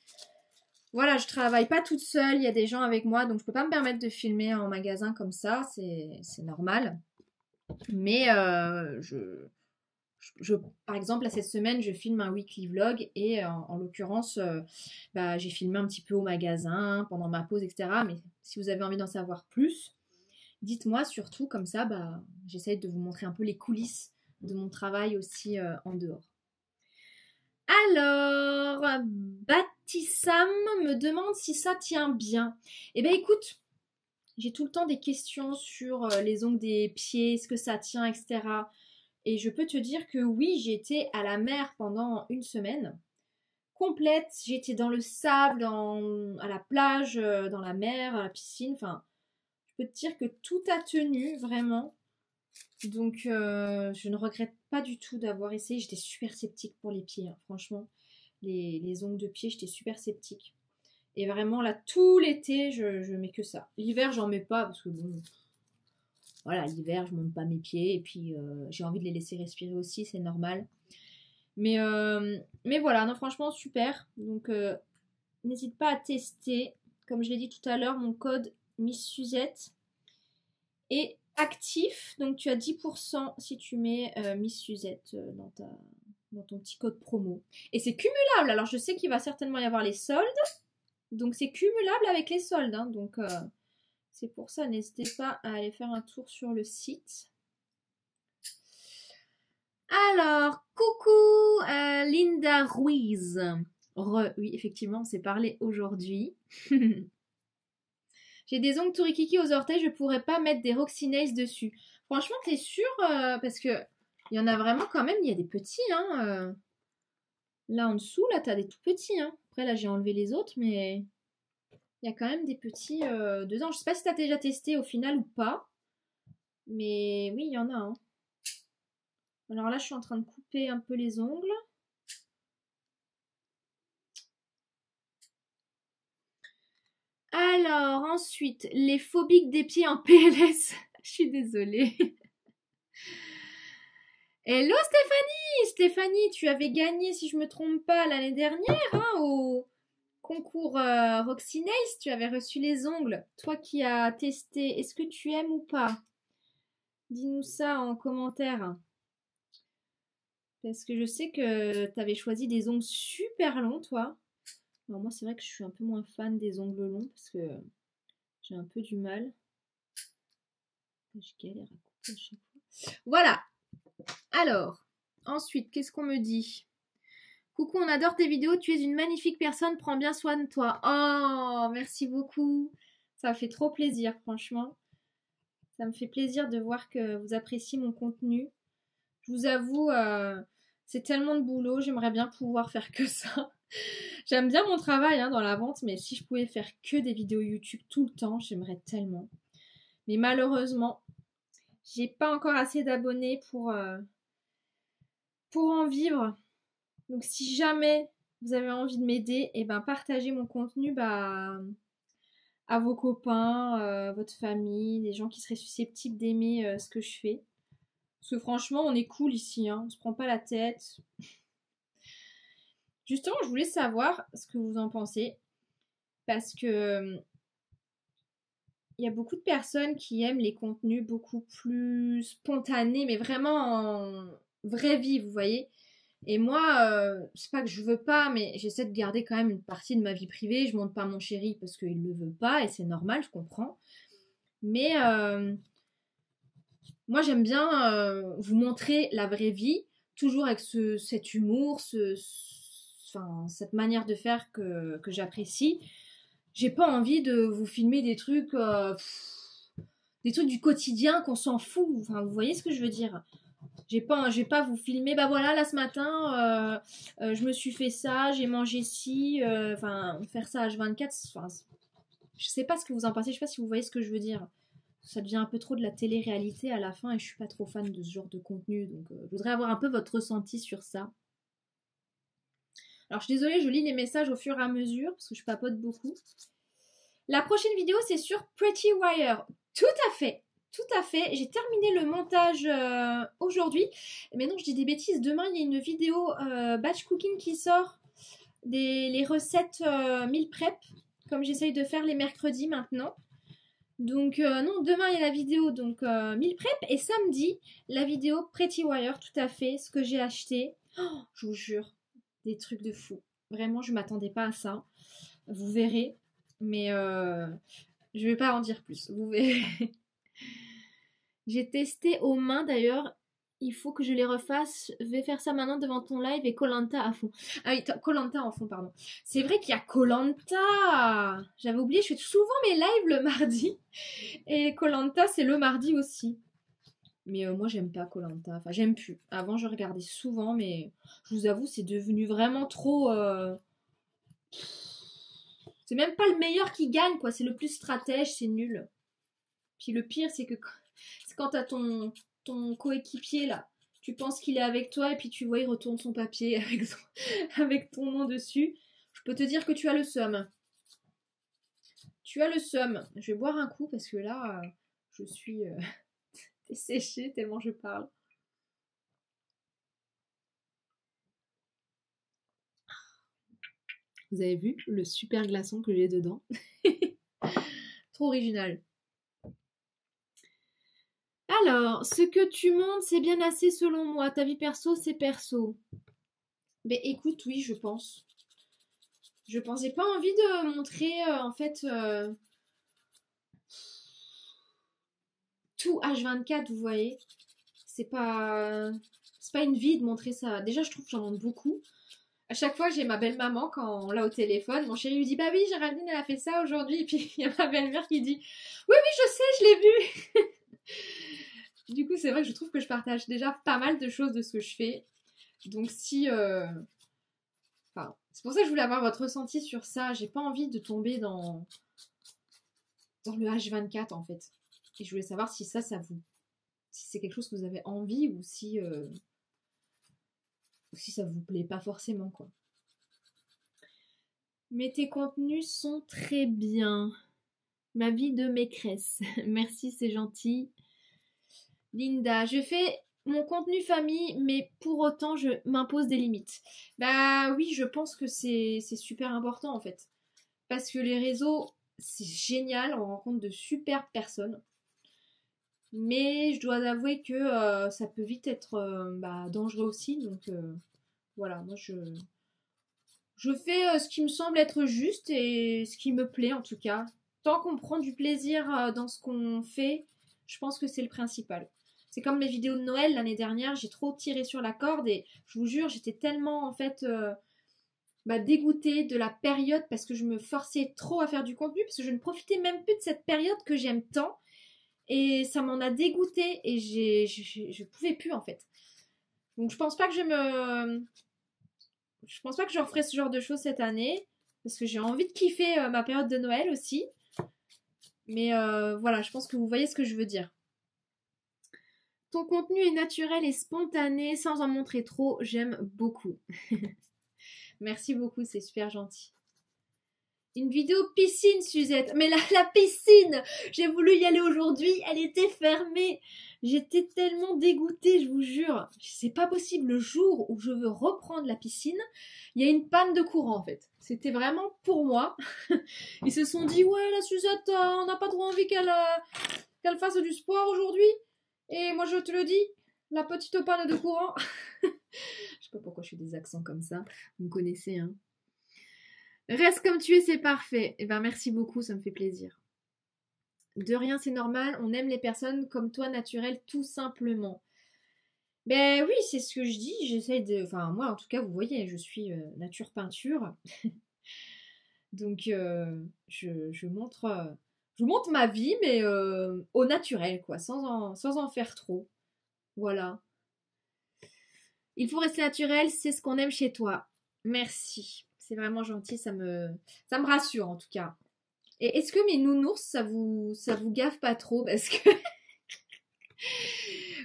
Voilà, je travaille pas toute seule, il y a des gens avec moi, donc je peux pas me permettre de filmer en magasin comme ça, c'est normal. Mais par exemple, là, cette semaine, je filme un weekly vlog et en l'occurrence, j'ai filmé un petit peu au magasin pendant ma pause, etc. Mais si vous avez envie d'en savoir plus, dites-moi surtout, comme ça, j'essaie de vous montrer un peu les coulisses de mon travail aussi en dehors. Alors, Batissam me demande si ça tient bien. Eh bien, écoute, j'ai tout le temps des questions sur les ongles des pieds, est-ce que ça tient, etc. Et je peux te dire que oui, j'étais à la mer pendant une semaine complète. J'étais dans le sable, à la plage, dans la mer, à la piscine. Enfin, peux te dire que tout a tenu, vraiment. Donc, je ne regrette pas du tout d'avoir essayé. J'étais super sceptique pour les pieds, hein, franchement. Les ongles de pied, j'étais super sceptique. Et vraiment, là, tout l'été, je mets que ça. L'hiver, j'en mets pas parce que bon, voilà, l'hiver, je monte pas mes pieds. Et puis, j'ai envie de les laisser respirer aussi, c'est normal. Mais voilà, non, franchement, super. Donc, n'hésite pas à tester. Comme je l'ai dit tout à l'heure, mon code Miss Suzette est actif. Donc, tu as 10% si tu mets Miss Suzette dans ton petit code promo. Et c'est cumulable. Alors, je sais qu'il va certainement y avoir les soldes. Donc, c'est cumulable avec les soldes. Hein. Donc, c'est pour ça, n'hésitez pas à aller faire un tour sur le site. Alors, coucou Linda Ruiz. Oui, effectivement, on s'est parlé aujourd'hui. J'ai des ongles tourikiki aux orteils, je pourrais pas mettre des Roxy Nails dessus. Franchement, t'es sûre parce que il y en a vraiment quand même, il y a des petits. Hein, là en dessous, là, t'as des tout petits. Hein. Après, là, j'ai enlevé les autres, mais il y a quand même des petits dedans. Je sais pas si t'as déjà testé au final ou pas. Mais oui, il y en a. Hein. Alors là, je suis en train de couper un peu les ongles. Alors, ensuite, les phobiques des pieds en PLS. Je suis désolée. Hello Stéphanie! Stéphanie, tu avais gagné, si je me trompe pas, l'année dernière hein, au concours Roxy Nails. Tu avais reçu les ongles. Toi qui as testé, est-ce que tu aimes ou pas? Dis-nous ça en commentaire. Parce que je sais que tu avais choisi des ongles super longs, toi. Alors moi, c'est vrai que je suis un peu moins fan des ongles longs parce que j'ai un peu du mal. Je galère à couper à chaque fois. Voilà. Alors, ensuite, qu'est-ce qu'on me dit? Coucou, on adore tes vidéos. Tu es une magnifique personne. Prends bien soin de toi. Oh, merci beaucoup. Ça me fait trop plaisir, franchement. Ça me fait plaisir de voir que vous appréciez mon contenu. Je vous avoue, c'est tellement de boulot. J'aimerais bien pouvoir faire que ça. J'aime bien mon travail hein, dans la vente, mais si je pouvais faire que des vidéos YouTube tout le temps, j'aimerais tellement. Mais malheureusement, j'ai pas encore assez d'abonnés pour en vivre. Donc si jamais vous avez envie de m'aider, et ben partagez mon contenu à vos copains, votre famille, des gens qui seraient susceptibles d'aimer ce que je fais. Parce que franchement, on est cool ici, hein, on se prend pas la tête. Justement, je voulais savoir ce que vous en pensez. Parce que il y a beaucoup de personnes qui aiment les contenus beaucoup plus spontanés, mais vraiment en vraie vie, vous voyez. Et moi, c'est pas que je veux pas, mais j'essaie de garder quand même une partie de ma vie privée. Je montre pas mon chéri parce qu'il le veut pas, et c'est normal, je comprends. Mais moi, j'aime bien vous montrer la vraie vie, toujours avec cet humour, enfin, cette manière de faire que j'apprécie. J'ai pas envie de vous filmer des trucs du quotidien qu'on s'en fout. Enfin, vous voyez ce que je veux dire? J'ai pas vous filmer, bah voilà, là ce matin, je me suis fait ça, j'ai mangé ci, enfin, faire ça H24, enfin, je sais pas ce que vous en pensez, je sais pas si vous voyez ce que je veux dire. Ça devient un peu trop de la télé-réalité à la fin et je suis pas trop fan de ce genre de contenu, donc je voudrais avoir un peu votre ressenti sur ça. Alors je suis désolée, je lis les messages au fur et à mesure parce que je papote beaucoup. La prochaine vidéo, c'est sur Pretty Wire. Tout à fait. Tout à fait. J'ai terminé le montage aujourd'hui. Mais non, je dis des bêtises. Demain, il y a une vidéo batch cooking qui sort. Les recettes meal prep. Comme j'essaye de faire les mercredis maintenant. Donc, non, demain, il y a la vidéo donc meal prep. Et samedi, la vidéo Pretty Wire. Tout à fait. Ce que j'ai acheté. Oh, je vous jure. Des trucs de fou. Vraiment, je ne m'attendais pas à ça. Vous verrez. Mais je vais pas en dire plus, vous verrez. J'ai testé aux mains d'ailleurs. Il faut que je les refasse. Je vais faire ça maintenant devant ton live et koh à fond. Ah oui, koh en fond, pardon. C'est vrai qu'il y a koh. J'avais oublié, je fais souvent mes lives le mardi. Et koh c'est le mardi aussi. Mais moi, j'aime pas koh. Enfin, j'aime plus. Avant, je regardais souvent, mais je vous avoue, c'est devenu vraiment trop... C'est même pas le meilleur qui gagne, quoi. C'est le plus stratège, c'est nul. Puis le pire, c'est que c'est quand t'as ton coéquipier là, tu penses qu'il est avec toi et puis tu vois, il retourne son papier avec ton nom dessus. Je peux te dire que tu as le seum. Tu as le seum. Je vais boire un coup parce que là, je suis desséchée tellement je parle. Vous avez vu le super glaçon que j'ai dedans? Trop original. Alors, ce que tu montres, c'est bien assez selon moi. Ta vie perso, c'est perso. Mais écoute, oui, je pense. Je pense. J'ai pas envie de montrer, en fait, tout H24, vous voyez. C'est pas une vie de montrer ça. Déjà, je trouve que j'en montre beaucoup. À chaque fois, j'ai ma belle-maman, quand on l'a au téléphone, mon chéri lui dit « Bah oui, Géraldine, elle a fait ça aujourd'hui. » Et puis, il y a ma belle-mère qui dit « Oui, oui, je sais, je l'ai vu. » Du coup, c'est vrai que je trouve que je partage déjà pas mal de choses de ce que je fais. Donc si... Enfin, c'est pour ça que je voulais avoir votre ressenti sur ça. J'ai pas envie de tomber dans le H24 en fait. Et je voulais savoir si ça vous... Si c'est quelque chose que vous avez envie ou si ça vous plaît pas forcément quoi. Mais tes contenus sont très bien. Ma vie de maîtresse. Merci, c'est gentil. Linda, je fais mon contenu famille, mais pour autant, je m'impose des limites. Bah oui, je pense que c'est super important en fait. Parce que les réseaux, c'est génial, on rencontre de super personnes. Mais je dois avouer que ça peut vite être dangereux aussi. Donc voilà, moi je fais ce qui me semble être juste et ce qui me plaît en tout cas. Tant qu'on prend du plaisir dans ce qu'on fait, je pense que c'est le principal. C'est comme mes vidéos de Noël l'année dernière, j'ai trop tiré sur la corde et je vous jure, j'étais tellement en fait dégoûtée de la période parce que je me forçais trop à faire du contenu parce que je ne profitais même plus de cette période que j'aime tant et ça m'en a dégoûtée et je pouvais plus en fait. Donc je pense pas que je referai ce genre de choses cette année parce que j'ai envie de kiffer ma période de Noël aussi. Mais voilà, je pense que vous voyez ce que je veux dire. Ton contenu est naturel et spontané sans en montrer trop. J'aime beaucoup. Merci beaucoup, c'est super gentil. Une vidéo piscine, Suzette. Mais la piscine, j'ai voulu y aller aujourd'hui, elle était fermée. J'étais tellement dégoûtée, je vous jure. C'est pas possible. Le jour où je veux reprendre la piscine, il y a une panne de courant en fait. C'était vraiment pour moi. Ils se sont dit ouais, la Suzette, on n'a pas trop envie qu'elle fasse du sport aujourd'hui. Et moi je te le dis, la petite panne de courant. Je sais pas pourquoi je fais des accents comme ça. Vous me connaissez, hein. Reste comme tu es, c'est parfait. Eh ben merci beaucoup, ça me fait plaisir. De rien, c'est normal. On aime les personnes comme toi, naturelles, tout simplement. Ben oui, c'est ce que je dis. J'essaie de... Enfin, moi, en tout cas, vous voyez, je suis nature peinture. Donc, je montre ma vie, mais au naturel, quoi, sans en faire trop. Voilà. Il faut rester naturel, c'est ce qu'on aime chez toi. Merci. C'est vraiment gentil, ça me rassure en tout cas. Et est-ce que mes nounours, ça vous gaffe pas trop? Parce que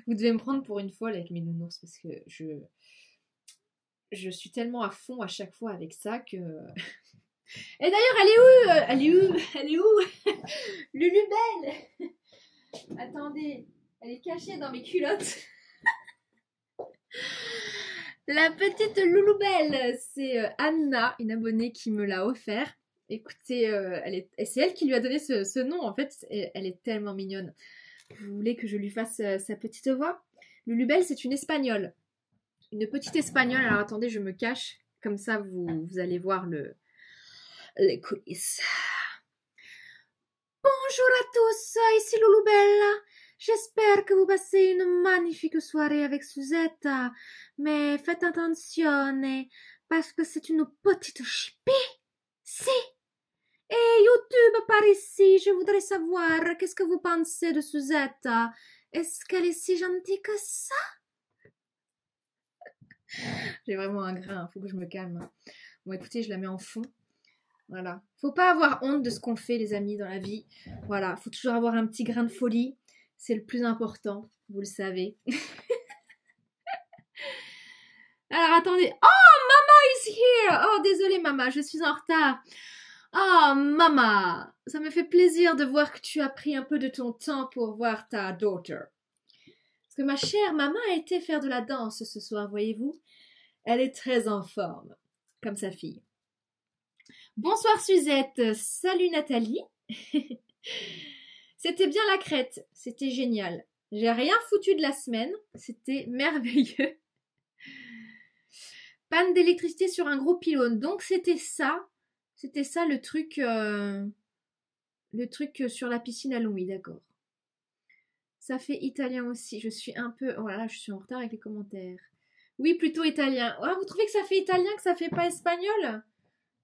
vous devez me prendre pour une folle avec mes nounours, parce que je suis tellement à fond à chaque fois avec ça que... Et d'ailleurs, elle est où? Elle est où? Elle est où? Lulubelle! Attendez, elle est cachée dans mes culottes. La petite Louloubelle, c'est Anna, une abonnée qui me l'a offert. Écoutez, c'est elle qui lui a donné ce nom en fait, elle est tellement mignonne. Vous voulez que je lui fasse sa petite voix? Lulubelle, c'est une espagnole. Une petite espagnole, alors attendez, je me cache, comme ça vous allez voir les coulisses. Bonjour à tous, ici Louloubelle. J'espère que vous passez une magnifique soirée avec Suzette, mais faites attention parce que c'est une petite chipie. Si. Et YouTube par ici, je voudrais savoir qu'est-ce que vous pensez de Suzette. Est-ce qu'elle est si gentille que ça? J'ai vraiment un grain, faut que je me calme. Bon écoutez, je la mets en fond. Voilà. Faut pas avoir honte de ce qu'on fait, les amis, dans la vie. Voilà. Faut toujours avoir un petit grain de folie. C'est le plus important. Vous le savez. Alors, attendez. Oh, Mama is here! Oh, désolée, Mama, je suis en retard. Oh, Mama, ça me fait plaisir de voir que tu as pris un peu de ton temps pour voir ta daughter. Parce que ma chère maman a été faire de la danse ce soir, voyez-vous. Elle est très en forme, comme sa fille. Bonsoir Suzette, salut Nathalie. C'était bien la crête, c'était génial. J'ai rien foutu de la semaine, c'était merveilleux. Panne d'électricité sur un gros pylône, donc c'était ça le truc sur la piscine à Louis, d'accord. Ça fait italien aussi, je suis un peu... Oh là là, je suis en retard avec les commentaires. Oui, plutôt italien. Oh, vous trouvez que ça fait italien, que ça fait pas espagnol?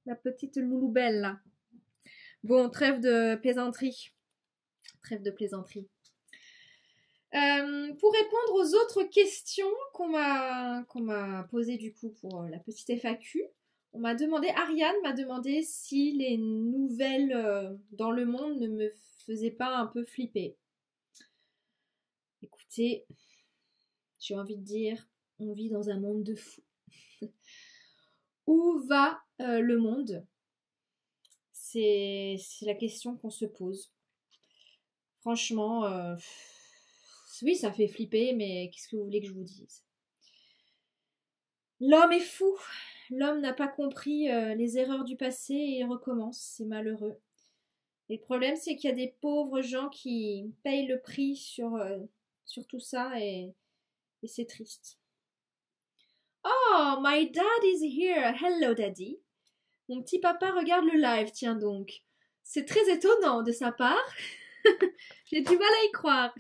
La petite louloubelle, là. Bon, trêve de plaisanterie. Trêve de plaisanterie. Pour répondre aux autres questions qu'on m'a posées du coup pour la petite FAQ, Ariane m'a demandé si les nouvelles dans le monde ne me faisaient pas un peu flipper. Écoutez, j'ai envie de dire, on vit dans un monde de fous. Où va le monde? C'est la question qu'on se pose. Franchement, oui, ça fait flipper, mais qu'est-ce que vous voulez que je vous dise? L'homme est fou. L'homme n'a pas compris les erreurs du passé et il recommence. C'est malheureux. Et le problème, c'est qu'il y a des pauvres gens qui payent le prix sur tout ça et c'est triste. Oh, my dad is here. Hello, daddy. Mon petit papa regarde le live, tiens donc. C'est très étonnant de sa part. J'ai du mal à y croire.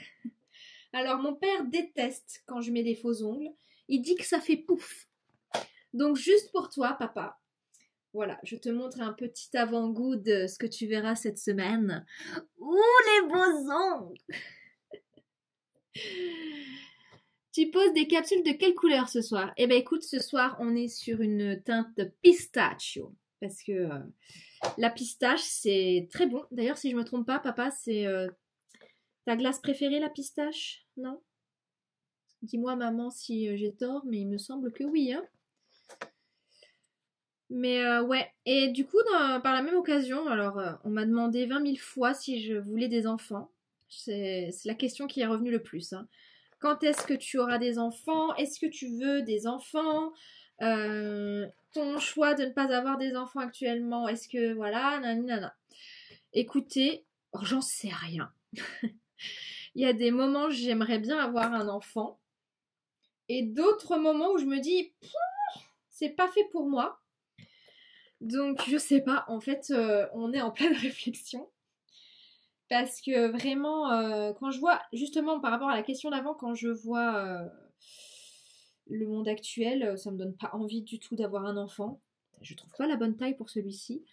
Alors, mon père déteste quand je mets des faux ongles. Il dit que ça fait pouf. Donc, juste pour toi, papa, voilà, je te montre un petit avant-goût de ce que tu verras cette semaine. Ouh, les beaux ongles! Tu poses des capsules de quelle couleur ce soir? Eh bien, écoute, ce soir, on est sur une teinte pistachio. Parce que la pistache, c'est très bon. D'ailleurs, si je me trompe pas, papa, c'est ta glace préférée, la pistache? Non? Dis-moi, maman, si j'ai tort, mais il me semble que oui, hein? Mais ouais, et du coup, par la même occasion, alors on m'a demandé 20 000 fois si je voulais des enfants. C'est la question qui est revenue le plus, hein. Quand est-ce que tu auras des enfants? Est-ce que tu veux des enfants? Ton choix de ne pas avoir des enfants actuellement, est-ce que voilà, nanana. Écoutez, j'en sais rien. Il y a des moments où j'aimerais bien avoir un enfant et d'autres moments où je me dis c'est pas fait pour moi. Donc je sais pas, en fait on est en pleine réflexion parce que vraiment quand je vois justement par rapport à la question d'avant, quand je vois le monde actuel, ça me donne pas envie du tout d'avoir un enfant. Je trouve pas la bonne taille pour celui-ci.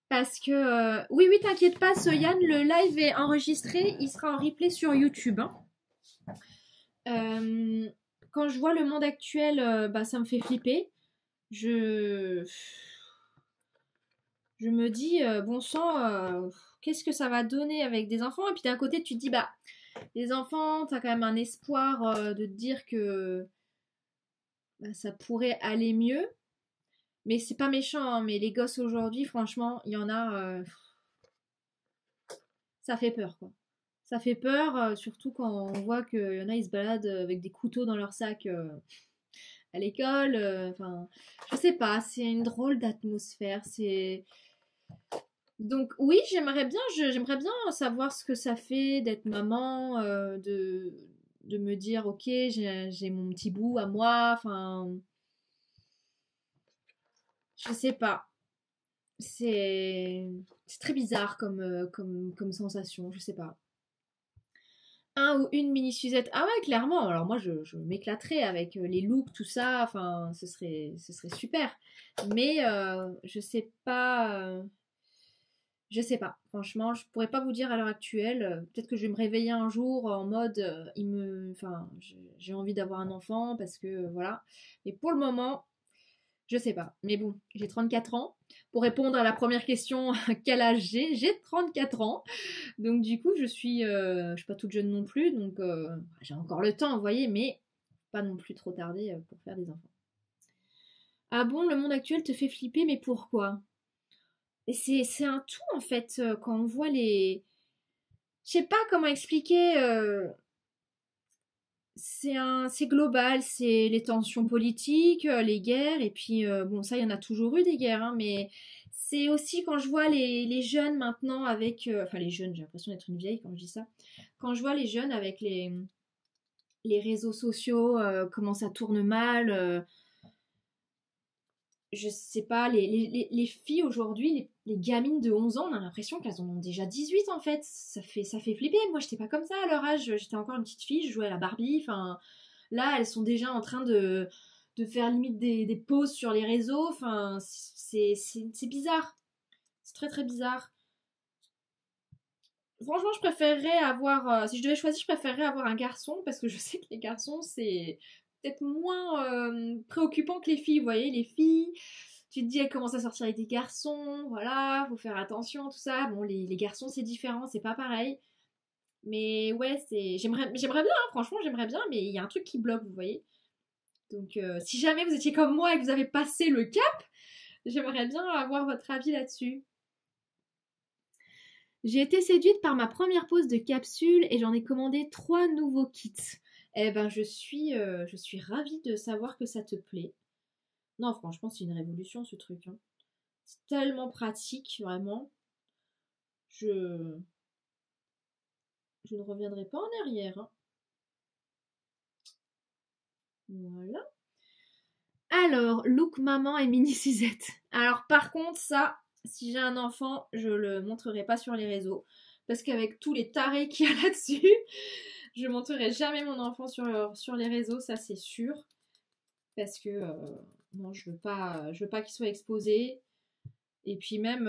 Parce que oui, t'inquiète pas, Soyan, le live est enregistré, il sera en replay sur YouTube, hein. Quand je vois le monde actuel, bah, ça me fait flipper. Je me dis, bon sang, qu'est-ce que ça va donner avec des enfants? Et puis d'un côté, tu te dis, bah, les enfants, t'as quand même un espoir de te dire que bah, ça pourrait aller mieux. Mais c'est pas méchant, hein, mais les gosses aujourd'hui, franchement, il y en a, ça fait peur, quoi. Ça fait peur, surtout quand on voit qu'il y en a, ils se baladent avec des couteaux dans leur sac à l'école. Enfin, je sais pas, c'est une drôle d'atmosphère. Donc oui, j'aimerais bien savoir ce que ça fait d'être maman, de me dire, ok, j'ai mon petit bout à moi. Enfin, je sais pas. C'est très bizarre comme sensation, je sais pas. Un ou une mini Suzette. Ah ouais, clairement. Alors moi, je m'éclaterais avec les looks, tout ça. Enfin, ce serait super. Mais je sais pas. Je sais pas. Franchement, je pourrais pas vous dire à l'heure actuelle. Peut-être que je vais me réveiller un jour en mode, enfin, j'ai envie d'avoir un enfant parce que voilà. Mais pour le moment, Je sais pas. Mais bon, j'ai 34 ans. Pour répondre à la première question, quel âge j'ai 34 ans. Donc du coup, je suis pas toute jeune non plus. Donc j'ai encore le temps, vous voyez, mais pas non plus trop tarder pour faire des enfants. Ah bon, le monde actuel te fait flipper, mais pourquoi? Et c'est un tout en fait, quand on voit les... Je sais pas comment expliquer, c'est global, c'est les tensions politiques, les guerres, et puis bon, ça, il y en a toujours eu des guerres, hein, mais c'est aussi quand je vois les jeunes maintenant avec... enfin, les jeunes, j'ai l'impression d'être une vieille quand je dis ça. Quand je vois les jeunes avec les réseaux sociaux, comment ça tourne mal, je sais pas, les filles aujourd'hui, les gamines de 11 ans, on a l'impression qu'elles en ont déjà 18 en fait. Ça fait flipper. Moi, j'étais pas comme ça à leur âge. J'étais encore une petite fille, je jouais à la Barbie. Enfin, là, elles sont déjà en train de faire limite des pauses sur les réseaux. Enfin, c'est bizarre. C'est très très bizarre. Franchement, je préférerais avoir. Si je devais choisir, je préférerais avoir un garçon parce que je sais que les garçons, c'est peut-être moins préoccupant que les filles. Vous voyez, les filles, tu te dis, elles commencent à sortir avec des garçons, voilà, faut faire attention, tout ça. Bon, les garçons, c'est différent, c'est pas pareil. Mais ouais, j'aimerais bien, hein, franchement, j'aimerais bien, mais il y a un truc qui bloque, vous voyez. Donc, si jamais vous étiez comme moi et que vous avez passé le cap, j'aimerais bien avoir votre avis là-dessus. J'ai été séduite par ma première pose de capsule et j'en ai commandé 3 nouveaux kits. Eh ben, je suis ravie de savoir que ça te plaît. Non, franchement, c'est une révolution ce truc, hein. C'est tellement pratique, vraiment. Je, je ne reviendrai pas en arrière, hein. Voilà. Alors, look maman et mini Suzette. Alors, par contre, ça, si j'ai un enfant, je le montrerai pas sur les réseaux. Parce qu'avec tous les tarés qu'il y a là-dessus, je montrerai jamais mon enfant sur les réseaux, ça c'est sûr. Parce que non, je veux pas qu'il soit exposé. Et puis même,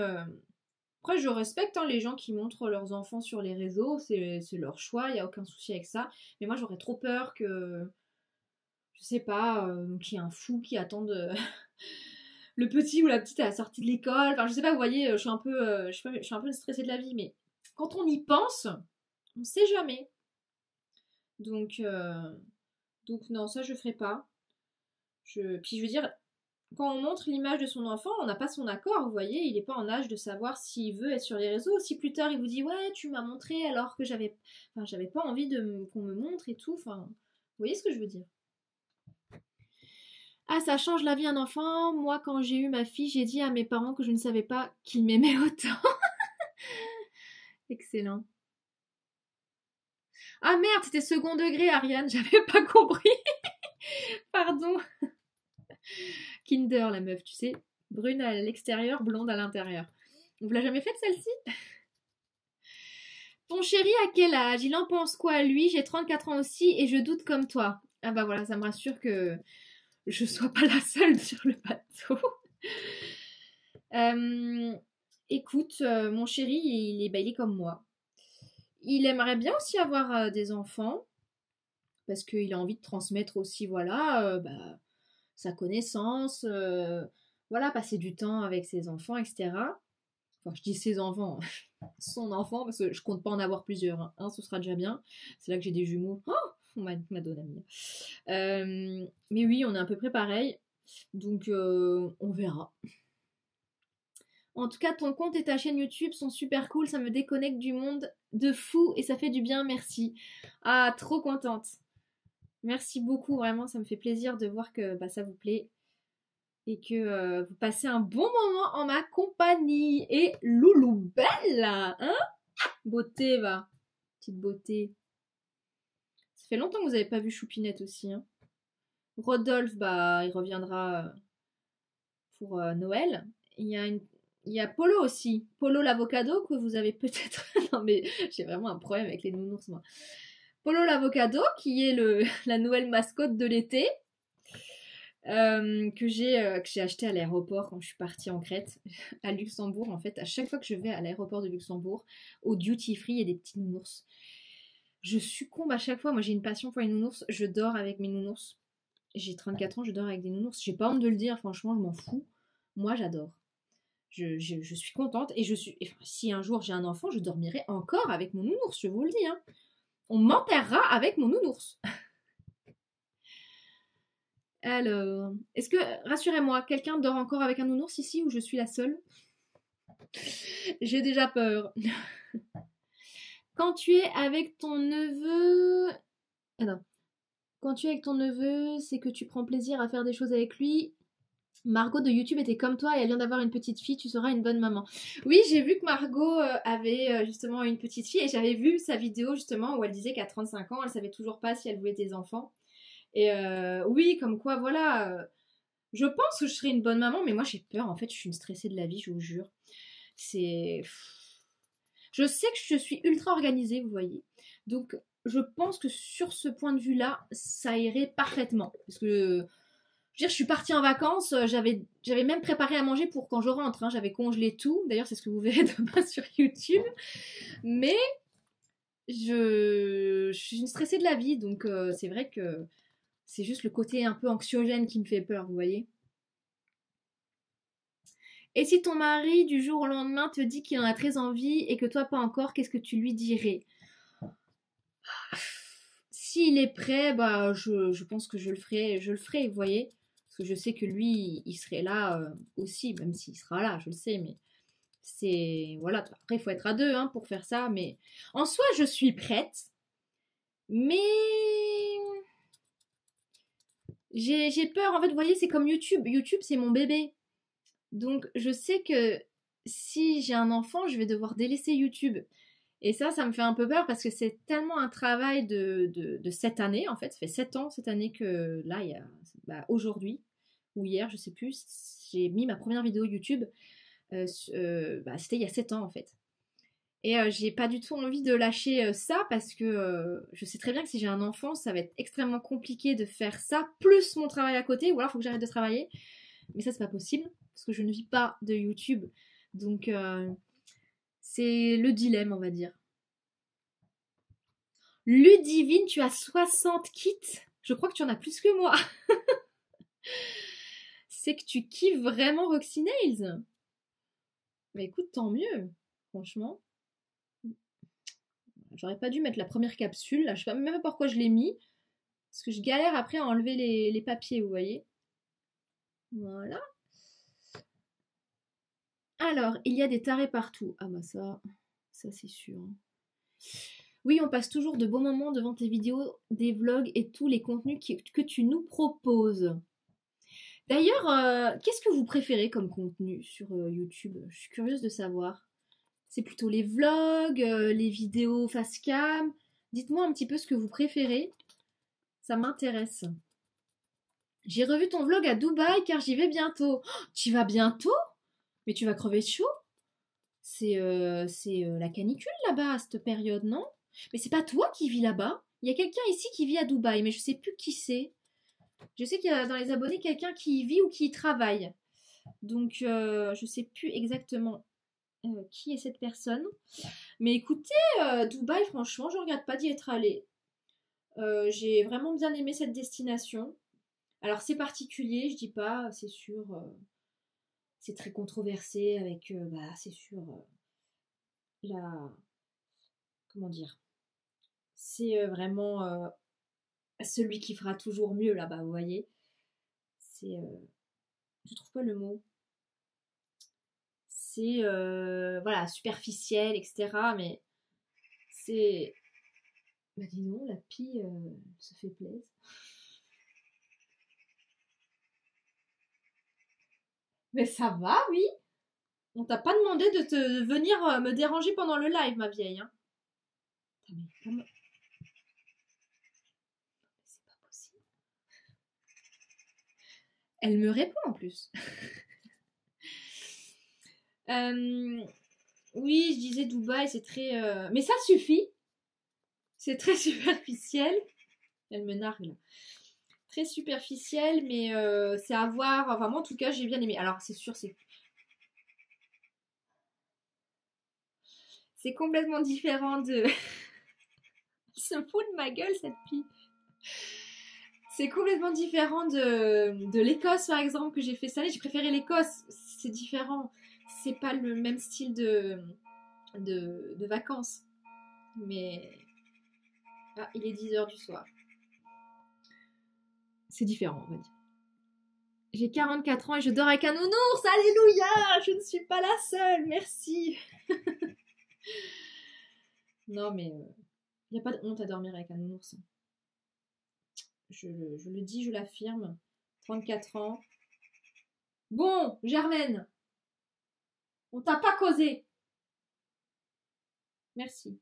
après je respecte hein, les gens qui montrent leurs enfants sur les réseaux, c'est leur choix, il n'y a aucun souci avec ça. Mais moi j'aurais trop peur que, je sais pas, qu'il y ait un fou qui attende le petit ou la petite à la sortie de l'école. Enfin je sais pas, vous voyez, je suis un peu stressée de la vie, mais quand on y pense, on sait jamais. Donc, euh, donc non, ça je ferai pas. Puis je veux dire, quand on montre l'image de son enfant, on n'a pas son accord, vous voyez, il n'est pas en âge de savoir s'il veut être sur les réseaux. Si plus tard il vous dit ouais, tu m'as montré alors que j'avais pas envie qu'on me montre et tout. Enfin, vous voyez ce que je veux dire. Ah, ça change la vie d'un enfant. Moi, quand j'ai eu ma fille, j'ai dit à mes parents que je ne savais pas qu'ils m'aimaient autant. Excellent. Ah merde, c'était second degré, Ariane, j'avais pas compris. Pardon. Kinder, la meuf, tu sais. Brune à l'extérieur, blonde à l'intérieur. On vous l'a jamais faite celle-ci? Ton chéri a quel âge? Il en pense quoi lui? J'ai 34 ans aussi et je doute comme toi. Ah bah voilà, ça me rassure que je sois pas la seule sur le bateau. Euh, écoute, mon chéri, il est comme moi. Il aimerait bien aussi avoir des enfants parce qu'il a envie de transmettre aussi, voilà, sa connaissance, voilà, passer du temps avec ses enfants, etc. Enfin, je dis ses enfants, son enfant, parce que je compte pas en avoir plusieurs. Hein. Un, ce sera déjà bien. C'est là que j'ai des jumeaux. Oh, Madonna mia. Mais oui, on est à peu près pareil. Donc, on verra. En tout cas, ton compte et ta chaîne YouTube sont super cool. Ça me déconnecte du monde de fou et ça fait du bien. Merci. Ah, trop contente. Merci beaucoup. Vraiment, ça me fait plaisir de voir que ça vous plaît. Et que vous passez un bon moment en ma compagnie. Et Loulou belle, hein? Beauté, va. Petite beauté. Ça fait longtemps que vous n'avez pas vu Choupinette aussi. Hein. Rodolphe, il reviendra pour Noël. Il y a Polo aussi. Polo l'avocado que vous avez peut-être... non mais j'ai vraiment un problème avec les nounours, moi. Polo l'avocado qui est la nouvelle mascotte de l'été. Que j'ai acheté à l'aéroport quand je suis partie en Crète, à Luxembourg. En fait, à chaque fois que je vais à l'aéroport de Luxembourg, au duty free, il y a des petits nounours. Je succombe à chaque fois. Moi, j'ai une passion pour les nounours. Je dors avec mes nounours. J'ai 34 ans, je dors avec des nounours. J'ai pas honte de le dire, franchement, je m'en fous. Moi, j'adore. Je suis contente et enfin, si un jour j'ai un enfant, je dormirai encore avec mon nounours, je vous le dis. Hein. On m'enterrera avec mon nounours. Alors, est-ce que, rassurez-moi, quelqu'un dort encore avec un nounours ici ou je suis la seule? J'ai déjà peur. Quand tu es avec ton neveu... Ah non. Quand tu es avec ton neveu, c'est que tu prends plaisir à faire des choses avec lui. Margot de YouTube était comme toi et elle vient d'avoir une petite fille, tu seras une bonne maman. Oui, j'ai vu que Margot avait justement une petite fille et j'avais vu sa vidéo justement où elle disait qu'à 35 ans, elle savait toujours pas si elle voulait des enfants. Et oui, comme quoi, voilà, je pense que je serai une bonne maman, mais moi j'ai peur, en fait, je suis une stressée de la vie, je vous jure. C'est... Je sais que je suis ultra organisée, vous voyez. Donc, je pense que sur ce point de vue-là, ça irait parfaitement. Parce que, je veux dire, je suis partie en vacances, j'avais même préparé à manger pour quand je rentre. Hein, j'avais congelé tout. D'ailleurs, c'est ce que vous verrez demain sur YouTube. Mais je suis une stressée de la vie, donc c'est vrai que c'est juste le côté un peu anxiogène qui me fait peur, vous voyez. Et si ton mari, du jour au lendemain, te dit qu'il en a très envie et que toi pas encore, qu'est-ce que tu lui dirais? S'il est prêt, bah je pense que je le ferai, vous voyez. Parce que je sais que lui, il serait là aussi, même s'il sera là, je le sais, mais c'est... Voilà, après il faut être à deux hein, pour faire ça, mais en soi je suis prête, mais j'ai peur, en fait, vous voyez, c'est comme YouTube. YouTube, c'est mon bébé. Donc je sais que si j'ai un enfant, je vais devoir délaisser YouTube. Et ça me fait un peu peur parce que c'est tellement un travail de cette année, en fait. Ça fait 7 ans cette année que là, il y a aujourd'hui ou hier, je sais plus, j'ai mis ma première vidéo YouTube. C'était il y a 7 ans en fait. Et j'ai pas du tout envie de lâcher ça parce que je sais très bien que si j'ai un enfant, ça va être extrêmement compliqué de faire ça, plus mon travail à côté, ou alors il faut que j'arrête de travailler. Mais ça, c'est pas possible parce que je ne vis pas de YouTube. Donc, c'est le dilemme, on va dire. Ludivine, tu as 60 kits. Je crois que tu en as plus que moi. C'est que tu kiffes vraiment Roxy Nails. Mais écoute, tant mieux, franchement. J'aurais pas dû mettre la première capsule. Là, je sais même pas pourquoi je l'ai mis. Parce que je galère après à enlever les papiers, vous voyez. Voilà. Alors, il y a des tarés partout. Ah bah ça c'est sûr. Oui, on passe toujours de beaux moments devant tes vidéos, des vlogs et tous les contenus que tu nous proposes. D'ailleurs, qu'est-ce que vous préférez comme contenu sur YouTube? Je suis curieuse de savoir. C'est plutôt les vlogs, les vidéos face cam. Dites-moi un petit peu ce que vous préférez. Ça m'intéresse. J'ai revu ton vlog à Dubaï car j'y vais bientôt. Oh, tu vas bientôt? Mais tu vas crever de chaud? C'est la canicule là-bas à cette période, non? Mais c'est pas toi qui vis là-bas. Il y a quelqu'un ici qui vit à Dubaï, mais je sais plus qui c'est. Je sais qu'il y a dans les abonnés quelqu'un qui y vit ou qui y travaille. Donc je sais plus exactement qui est cette personne. Mais écoutez, Dubaï, franchement, je regrette pas d'y être allée. J'ai vraiment bien aimé cette destination. Alors c'est particulier, je dis pas, c'est sûr, c'est très controversé avec, c'est sûr, la... Comment dire? C'est vraiment celui qui fera toujours mieux là-bas, vous voyez. C'est... je trouve pas le mot. C'est, voilà, superficiel, etc. Mais c'est... Bah dis donc, la pie se fait plaisir. Mais ça va, oui. On t'a pas demandé de te venir me déranger pendant le live, ma vieille. Hein. Putain, mais comment... C'est pas possible. Elle me répond en plus. Oui, je disais Dubaï, c'est très... Mais ça suffit. C'est très superficiel. Elle me nargue là. Très superficiel, mais c'est à voir. Enfin, moi, en tout cas, j'ai bien aimé. Alors, c'est sûr, c'est complètement différent de... Elle se fout de ma gueule, cette fille. C'est complètement différent de l'Écosse, par exemple, que j'ai fait cette année. J'ai préféré l'Écosse. C'est différent. C'est pas le même style de vacances. Mais... Ah, il est 10h du soir. C'est différent, on va dire. J'ai 44 ans et je dors avec un nounours. Alléluia! Je ne suis pas la seule. Merci. Non, mais il n'y a pas de honte à dormir avec un nounours. Je le dis, je l'affirme. 34 ans. Bon, Germaine. On t'a pas causé. Merci.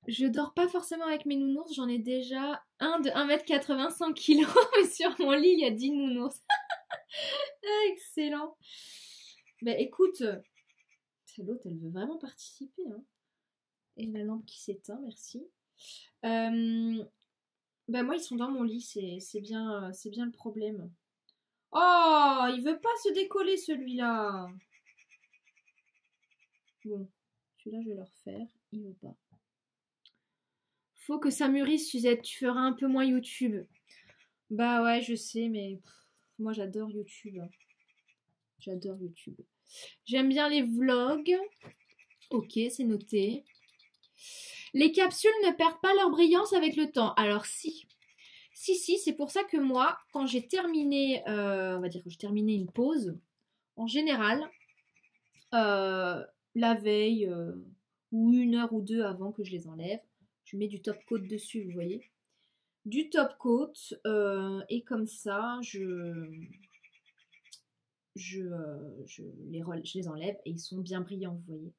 Je dors pas forcément avec mes nounours. J'en ai déjà un de 1m80, 100 kg. Mais sur mon lit, il y a 10 nounours. Excellent. Ben écoute, l'autre, elle veut vraiment participer. Hein. Et la lampe qui s'éteint, merci. Ben moi, ils sont dans mon lit. C'est bien le problème. Oh, il veut pas se décoller celui-là. Bon, celui-là, je vais le refaire. Il veut pas. Faut que ça mûrisse, Suzette. Tu feras un peu moins YouTube. Bah ouais, je sais, mais moi, j'adore YouTube. J'adore YouTube. J'aime bien les vlogs. Ok, c'est noté. Les capsules ne perdent pas leur brillance avec le temps. Alors si. Si, c'est pour ça que moi, quand j'ai terminé, on va dire que j'ai terminé une pause, en général, la veille ou 1 heure ou 2 avant que je les enlève, je mets du top coat dessus, vous voyez. Du top coat et comme ça, je les enlève et ils sont bien brillants, vous voyez.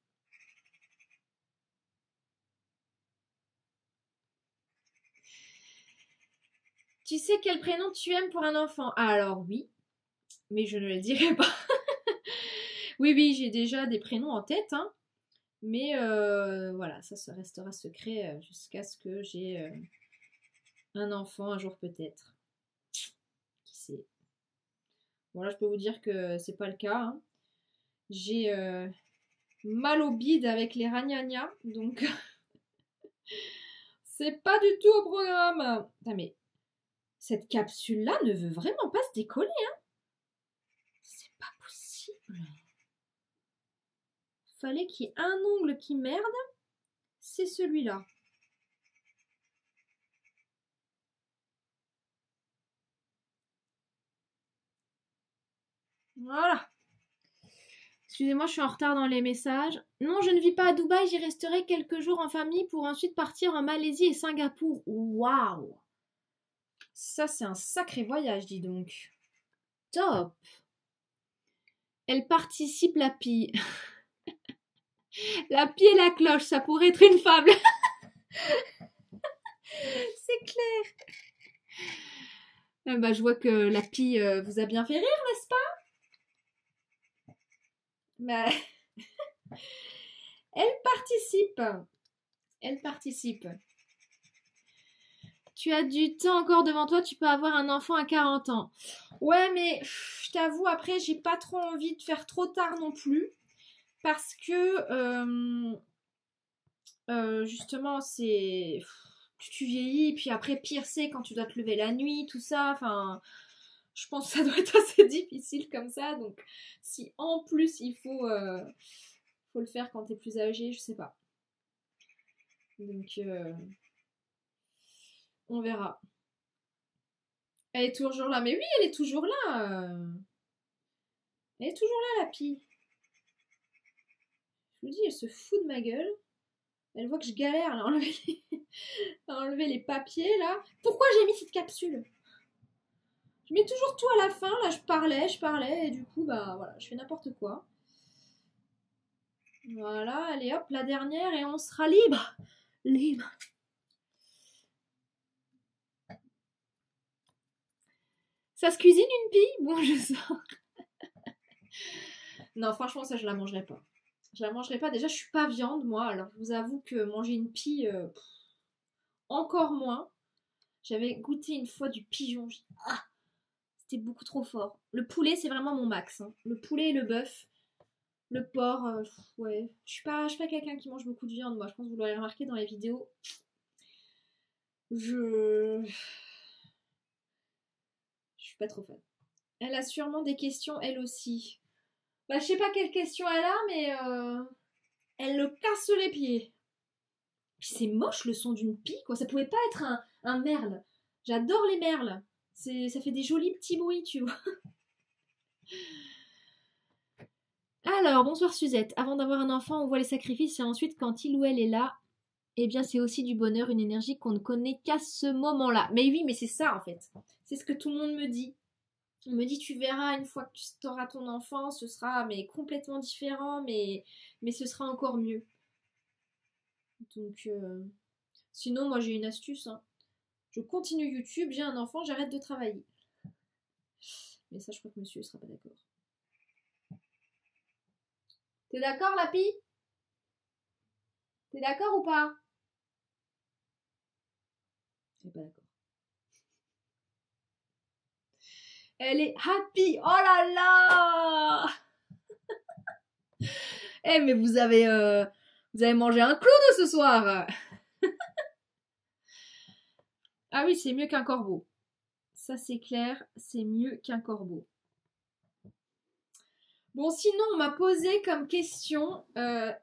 Tu sais quel prénom tu aimes pour un enfant? Alors oui, mais je ne le dirai pas. Oui, j'ai déjà des prénoms en tête, hein. Mais voilà, ça restera secret jusqu'à ce que j'ai un enfant un jour peut-être. Qui sait? Bon là, je peux vous dire que c'est pas le cas. Hein. J'ai mal au bide avec les ragnagnas, donc c'est pas du tout au programme. Putain, mais cette capsule-là ne veut vraiment pas se décoller, hein. C'est pas possible. Fallait qu'il y ait un ongle qui merde. C'est celui-là. Voilà. Excusez-moi, je suis en retard dans les messages. Non, je ne vis pas à Dubaï, j'y resterai quelques jours en famille pour ensuite partir en Malaisie et Singapour. Waouh! Ça, c'est un sacré voyage, dis donc. Top! Elle participe, la pie. La pie et la cloche, ça pourrait être une fable. C'est clair. Bah, je vois que la pie vous a bien fait rire, n'est-ce pas? Bah... Elle participe. Elle participe. Tu as du temps encore devant toi, tu peux avoir un enfant à 40 ans. Ouais, mais je t'avoue, après, j'ai pas trop envie de faire trop tard non plus. Parce que, justement, c'est... Tu vieillis, puis après, pire c'est quand tu dois te lever la nuit, tout ça. Enfin, je pense que ça doit être assez difficile comme ça. Donc, si en plus, il faut le faire quand t'es plus âgé, je sais pas. Donc, on verra. Elle est toujours là. Mais oui, elle est toujours là. Elle est toujours là, la pie. Je vous dis, elle se fout de ma gueule. Elle voit que je galère à enlever les papiers, là. Pourquoi j'ai mis cette capsule? Je mets toujours tout à la fin. Là, je parlais. Et du coup, bah voilà, je fais n'importe quoi. Voilà, allez hop, la dernière et on sera libre. Libre. Ça se cuisine une pie? Bon, je sors. Non, franchement, ça, je la mangerai pas. Je la mangerai pas. Déjà, je suis pas viande, moi. Alors, je vous avoue que manger une pie, encore moins. J'avais goûté une fois du pigeon. Ah, c'était beaucoup trop fort. Le poulet, c'est vraiment mon max. Hein. Le poulet et le bœuf. Le porc, ouais. Je suis pas quelqu'un qui mange beaucoup de viande, moi. Je pense que vous l'aurez remarqué dans les vidéos. Je suis pas trop fan. Elle a sûrement des questions, elle aussi. Bah, je sais pas quelle question elle a, mais elle le casse les pieds. Puis c'est moche le son d'une pie, quoi. Ça pouvait pas être un merle. J'adore les merles. Ça fait des jolis petits bruits, tu vois. Alors, bonsoir Suzette. Avant d'avoir un enfant, on voit les sacrifices et ensuite, quand il ou elle est là, eh bien, c'est aussi du bonheur, une énergie qu'on ne connaît qu'à ce moment-là. Mais oui, mais c'est ça en fait. C'est ce que tout le monde me dit. On me dit, tu verras, une fois que tu auras ton enfant, ce sera mais complètement différent, mais ce sera encore mieux. Donc, sinon, moi j'ai une astuce. Hein. Je continue YouTube, j'ai un enfant, j'arrête de travailler. Mais ça, je crois que monsieur ne sera pas d'accord. T'es d'accord, Lapi? T'es d'accord ou pas? Elle est pas d'accord. Elle est happy. Oh là là! Eh, mais vous avez mangé un clou de ce soir. Ah oui, c'est mieux qu'un corbeau. Ça, c'est clair, c'est mieux qu'un corbeau. Bon, sinon, on m'a posé comme question,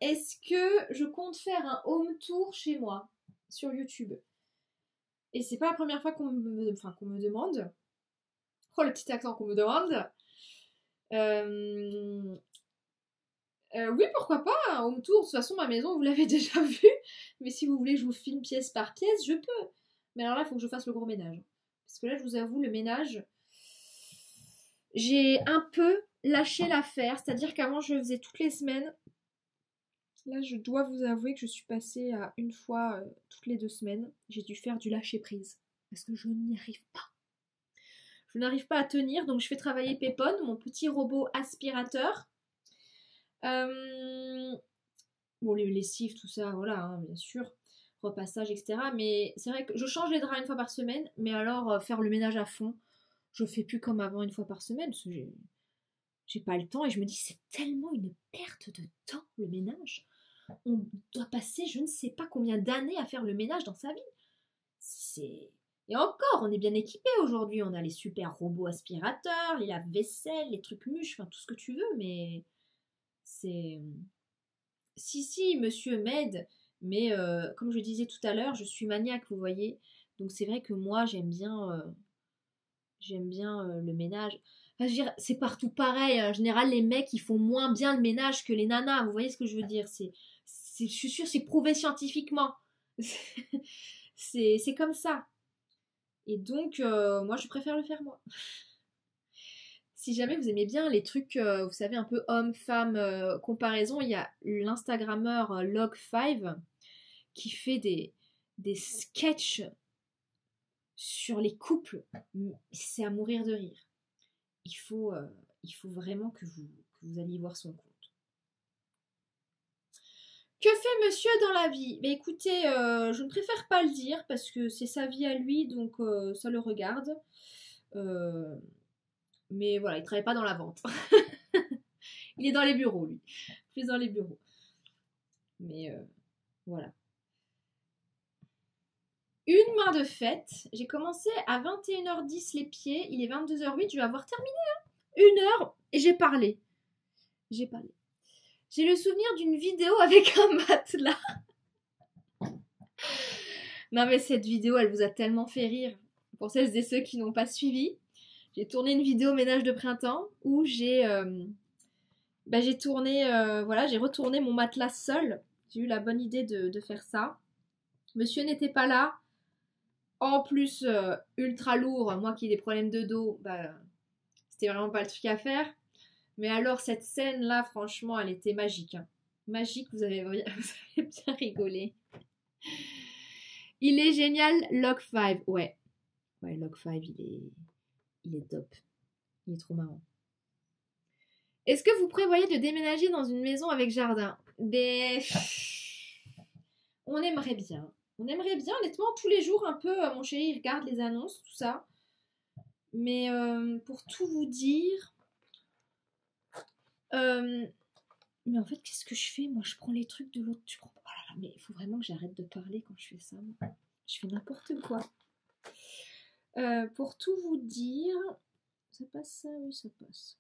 est-ce que je compte faire un home tour chez moi sur YouTube? Et c'est pas la première fois qu'on me demande. Oh, le petit accent qu'on me demande. Oui, pourquoi pas, un home tour. De toute façon, ma maison, vous l'avez déjà vue. Mais si vous voulez, je vous filme pièce par pièce, je peux. Mais alors là, il faut que je fasse le gros ménage. Parce que là, je vous avoue, le ménage, j'ai un peu lâché l'affaire. C'est-à-dire qu'avant, je le faisais toutes les semaines. Là, je dois vous avouer que je suis passée à une fois toutes les 2 semaines. J'ai dû faire du lâcher prise. Parce que je n'y arrive pas. Je n'arrive pas à tenir, donc je fais travailler Pépone, mon petit robot aspirateur. Bon, les lessives, tout ça, voilà, hein, bien sûr. Repassage, etc. Mais c'est vrai que je change les draps une fois par semaine. Mais alors, faire le ménage à fond, je fais plus comme avant une fois par semaine. Parce que j'ai pas le temps. Et je me dis, c'est tellement une perte de temps, le ménage. On doit passer je ne sais pas combien d'années à faire le ménage dans sa vie. C'est... Et encore, on est bien équipé aujourd'hui. On a les super robots aspirateurs, les lave-vaisselle, les trucs mûches, enfin tout ce que tu veux, mais c'est... Si, monsieur m'aide, mais comme je disais tout à l'heure, je suis maniaque, vous voyez. Donc c'est vrai que moi, j'aime bien le ménage. Enfin, je veux dire, c'est partout pareil. En général, les mecs, ils font moins bien le ménage que les nanas. Vous voyez ce que je veux dire? Je suis sûre, c'est prouvé scientifiquement. C'est comme ça. Et donc, moi, je préfère le faire moi. Si jamais vous aimez bien les trucs, vous savez, un peu homme-femme comparaison, il y a l'Instagrammeur Log5 qui fait des sketchs sur les couples. C'est à mourir de rire. Il faut vraiment que vous alliez voir son compte. Que fait monsieur dans la vie? Mais écoutez, je ne préfère pas le dire parce que c'est sa vie à lui, donc ça le regarde. Mais voilà, il travaille pas dans la vente. Il est dans les bureaux, lui. Plus dans les bureaux. Mais voilà. Une main de fête. J'ai commencé à 21h10 les pieds. Il est 22h08. Je vais avoir terminé. Hein. 1 heure et j'ai parlé. J'ai parlé. J'ai le souvenir d'une vidéo avec un matelas. Non mais cette vidéo, elle vous a tellement fait rire. Pour celles et ceux qui n'ont pas suivi, j'ai tourné une vidéo ménage de printemps où j'ai tourné, voilà, j'ai retourné mon matelas seul. J'ai eu la bonne idée de faire ça. Monsieur n'était pas là. En plus, ultra lourd, moi qui ai des problèmes de dos, c'était vraiment pas le truc à faire. Mais alors, cette scène-là, franchement, elle était magique. Hein. Magique, vous avez bien rigolé. Il est génial, Log5. Ouais, Log5, il est top. Il est trop marrant. Est-ce que vous prévoyez de déménager dans une maison avec jardin? Ben, on aimerait bien. On aimerait bien, honnêtement, tous les jours, un peu, mon chéri, il regarde les annonces, tout ça. Mais pour tout vous dire... mais en fait, qu'est-ce que je fais? Moi, je prends les trucs de l'autre. Oh là là, mais il faut vraiment que j'arrête de parler quand je fais ça. Je fais n'importe quoi. Pour tout vous dire... Ça passe ça? Oui, ça passe.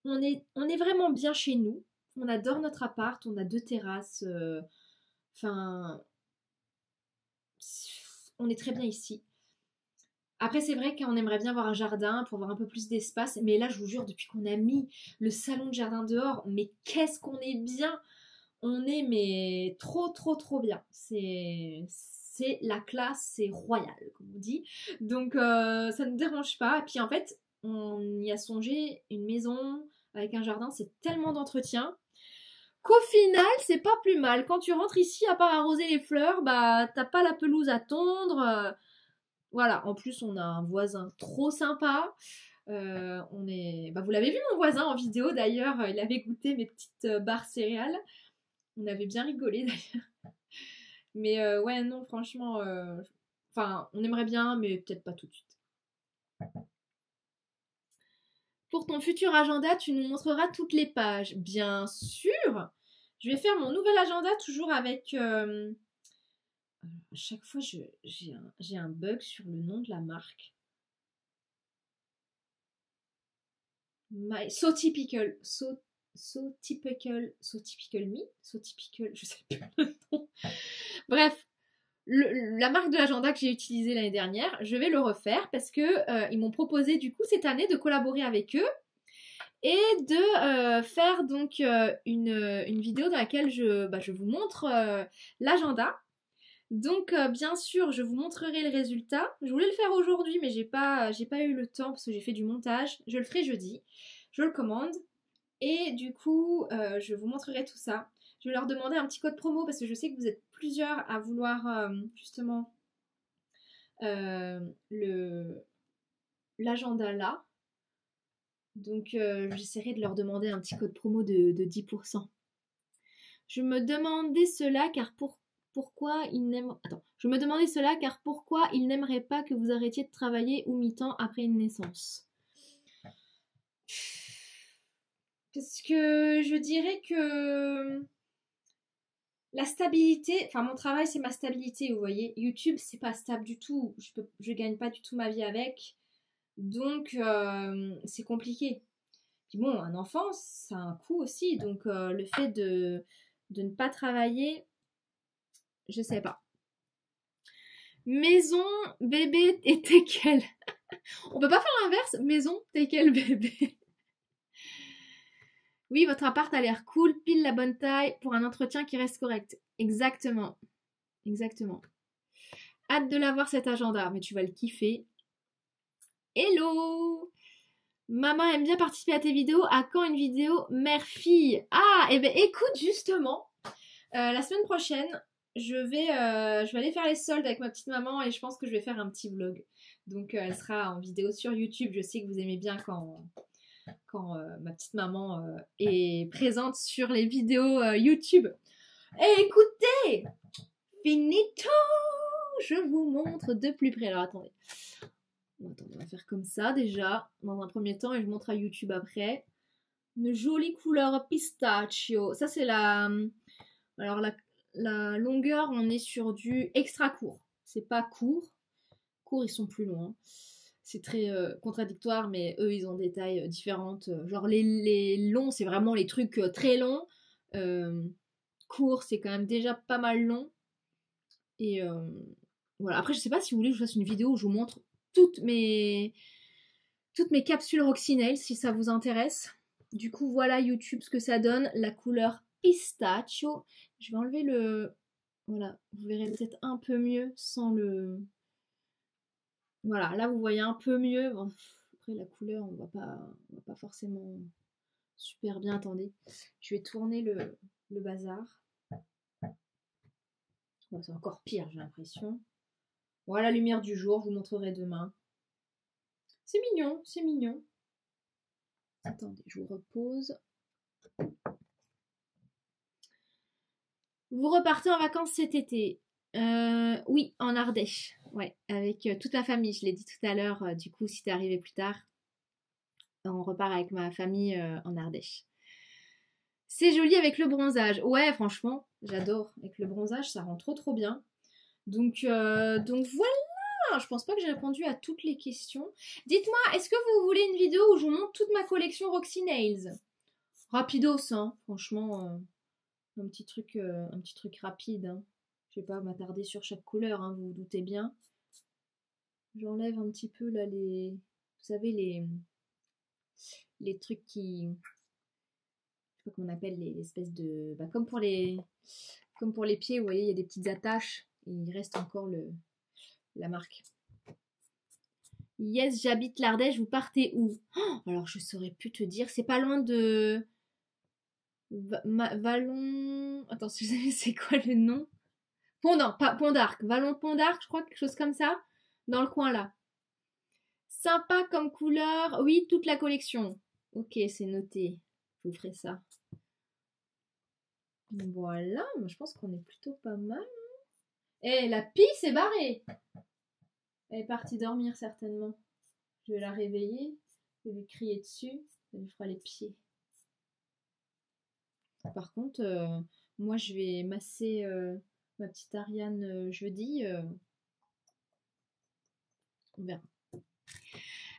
On est vraiment bien chez nous. On adore notre appart. On a 2 terrasses. Enfin... on est très bien ici. Après, c'est vrai qu'on aimerait bien avoir un jardin pour avoir un peu plus d'espace. Mais là, je vous jure, depuis qu'on a mis le salon de jardin dehors, mais qu'est-ce qu'on est bien! On est mais trop, trop, trop bien. C'est la classe, c'est royal, comme on dit. Donc, ça ne nous dérange pas. Et puis, en fait, on y a songé, une maison avec un jardin, c'est tellement d'entretien qu'au final, c'est pas plus mal. Quand tu rentres ici, à part arroser les fleurs, bah, t'as pas la pelouse à tondre. Voilà, en plus on a un voisin trop sympa. Bah, vous l'avez vu mon voisin en vidéo d'ailleurs, il avait goûté mes petites barres céréales. On avait bien rigolé d'ailleurs. Mais ouais non franchement, enfin on aimerait bien mais peut-être pas tout de suite. Pour ton futur agenda, tu nous montreras toutes les pages. Bien sûr. Je vais faire mon nouvel agenda toujours avec... à chaque fois, j'ai un bug sur le nom de la marque. So Typical Me, je sais plus le nom. Bref, la marque de l'agenda que j'ai utilisé l'année dernière, je vais le refaire parce que ils m'ont proposé du coup cette année de collaborer avec eux et de faire donc une vidéo dans laquelle je vous montre l'agenda. Donc bien sûr, je vous montrerai le résultat. Je voulais le faire aujourd'hui, mais j'ai pas eu le temps parce que j'ai fait du montage. Je le ferai jeudi. Je le commande. Et du coup, je vous montrerai tout ça. Je vais leur demander un petit code promo parce que je sais que vous êtes plusieurs à vouloir justement l'agenda là. Donc j'essaierai de leur demander un petit code promo de 10%. Je me demandais cela car pourquoi il n'aimerait... Attends. Je me demandais cela car pourquoi il n'aimerait pas que vous arrêtiez de travailler ou mi-temps après une naissance. Parce que je dirais que la stabilité, enfin mon travail c'est ma stabilité, vous voyez. YouTube c'est pas stable du tout, je gagne pas du tout ma vie avec, donc c'est compliqué. Puis bon, un enfant ça a un coût aussi, donc le fait de ne pas travailler, je sais pas. Maison, bébé et teckel. On peut pas faire l'inverse, maison, teckel, bébé. Oui, votre appart a l'air cool, pile la bonne taille pour un entretien qui reste correct. Exactement. Exactement. Hâte de l'avoir cet agenda, mais tu vas le kiffer. Hello! Maman aime bien participer à tes vidéos. À quand une vidéo mère-fille? Ah, et ben écoute, justement, la semaine prochaine, je vais aller faire les soldes avec ma petite maman et je pense que je vais faire un petit vlog. Donc elle sera en vidéo sur YouTube. Je sais que vous aimez bien quand ma petite maman est présente sur les vidéos YouTube. Et écoutez, finito! Je vous montre de plus près. Alors attendez. On va faire comme ça déjà, dans un premier temps, et je montre à YouTube après. Une jolie couleur pistachio. Ça c'est la... Alors la longueur, on est sur du extra court. C'est pas court. Court, ils sont plus longs. C'est très contradictoire, mais eux, ils ont des tailles différentes. Genre les longs, c'est vraiment les trucs très longs. Court, c'est quand même déjà pas mal long. Et voilà. Après, je sais pas si vous voulez que je fasse une vidéo où je vous montre toutes mes capsules Roxinelle, si ça vous intéresse. Du coup, voilà YouTube ce que ça donne. La couleur pistachio. Je vais enlever le... Voilà, vous verrez peut-être un peu mieux sans le... Voilà, là vous voyez un peu mieux. Bon, après la couleur, on va pas forcément super bien. Attendez, je vais tourner le bazar. Bon, c'est encore pire, j'ai l'impression. Voilà, la lumière du jour, je vous montrerai demain. C'est mignon, c'est mignon. Attendez, je vous repose. Vous repartez en vacances cet été? Oui, en Ardèche. Ouais, avec toute la famille. Je l'ai dit tout à l'heure. Du coup, si t'es arrivé plus tard, on repart avec ma famille en Ardèche. C'est joli avec le bronzage. Ouais, franchement, j'adore. Avec le bronzage, ça rend trop trop bien. Donc voilà, je pense pas que j'ai répondu à toutes les questions. Dites-moi, est-ce que vous voulez une vidéo où je vous montre toute ma collection Roxy Nails? Rapidos, hein, franchement, un petit truc rapide. Hein. Je vais pas m'attarder sur chaque couleur, hein, vous vous doutez bien. J'enlève un petit peu là les... Vous savez, les trucs qui... Je sais pas comment on appelle, les espèces de... Bah, comme pour les pieds, vous voyez, il y a des petites attaches. Et il reste encore la marque. Yes, j'habite l'Ardèche, vous partez où? Oh, alors je saurais plus te dire, c'est pas loin de... Vallon... Attends, c'est quoi le nom? Pont d'Arc, Vallon Pont d'Arc, je crois, quelque chose comme ça, dans le coin là. Sympa comme couleur, oui, toute la collection. Ok, c'est noté, je vous ferai ça. Voilà, moi je pense qu'on est plutôt pas mal. Eh, la pie s'est barrée. Elle est partie dormir certainement. Je vais la réveiller, je vais lui crier dessus, ça lui fera les pieds. Par contre, moi je vais masser ma petite Ariane jeudi. On verra.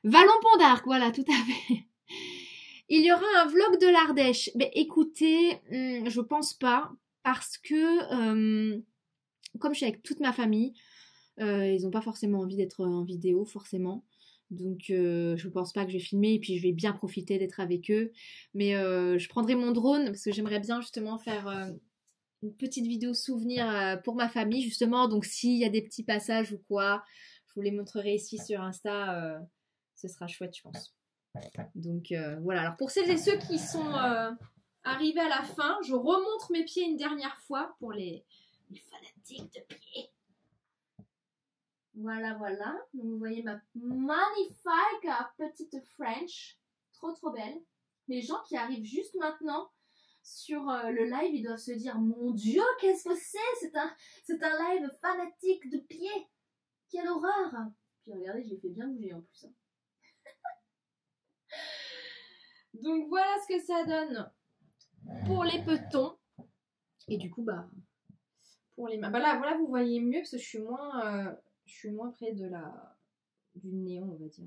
Vallon Pont d'Arc, voilà, tout à fait. Il y aura un vlog de l'Ardèche. Mais écoutez, je pense pas, parce que comme je suis avec toute ma famille, ils n'ont pas forcément envie d'être en vidéo, forcément. Donc je pense pas que je vais filmer et puis je vais bien profiter d'être avec eux. Mais je prendrai mon drone parce que j'aimerais bien justement faire une petite vidéo souvenir pour ma famille justement. Donc s'il y a des petits passages ou quoi, je vous les montrerai ici sur Insta. Ce sera chouette, je pense. Donc voilà. Alors pour celles et ceux qui sont arrivés à la fin, je remontre mes pieds une dernière fois pour les fanatiques de pieds. Voilà, voilà. Donc vous voyez ma magnifique petite French. Trop, trop belle. Les gens qui arrivent juste maintenant sur le live, ils doivent se dire, mon Dieu, qu'est-ce que c'est? C'est un live fanatique de pieds. Quelle horreur. Puis regardez, je l'ai fait bien bouger en plus. Hein. Donc voilà ce que ça donne pour les petons. Et du coup, bah, pour les mains. Bah là, voilà, vous voyez mieux parce que je suis moins près du néon, on va dire,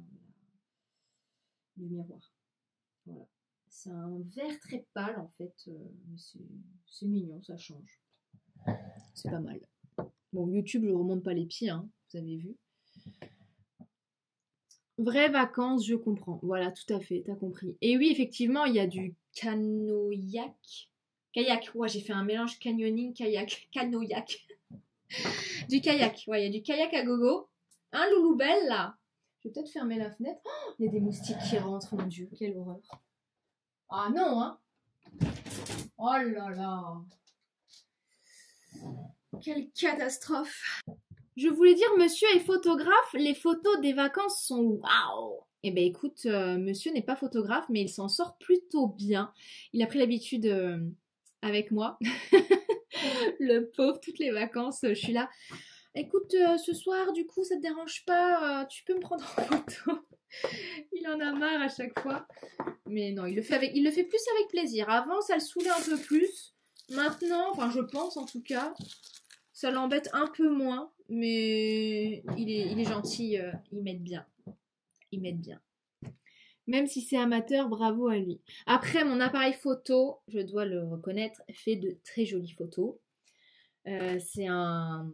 du miroir. Voilà. C'est un vert très pâle en fait, mais c'est mignon, ça change. C'est pas mal. Bon, YouTube, je remonte pas les pieds, hein, vous avez vu. Vraies vacances, je comprends. Voilà, tout à fait, t'as compris. Et oui, effectivement, il y a du canoïac. Kayak, ouais, j'ai fait un mélange canyoning, kayak, canoïac. Du kayak, ouais, il y a du kayak à gogo. Un loulou belle, là. Je vais peut-être fermer la fenêtre. Oh, il y a des moustiques qui rentrent, mon Dieu, quelle horreur. Ah non, hein. Oh là là. Quelle catastrophe. Je voulais dire, monsieur est photographe, les photos des vacances sont waouh. Eh ben écoute, monsieur n'est pas photographe, mais il s'en sort plutôt bien. Il a pris l'habitude avec moi. Le pauvre, toutes les vacances, je suis là. Écoute, ce soir, du coup, ça te dérange pas, tu peux me prendre en photo. Il en a marre à chaque fois. Mais non, il le fait plus avec plaisir. Avant, ça le saoulait un peu plus. Maintenant, enfin, je pense en tout cas, ça l'embête un peu moins. Mais il est gentil, il m'aide bien. Il m'aide bien. Même si c'est amateur, bravo à lui. Après, mon appareil photo, je dois le reconnaître, fait de très jolies photos. C'est un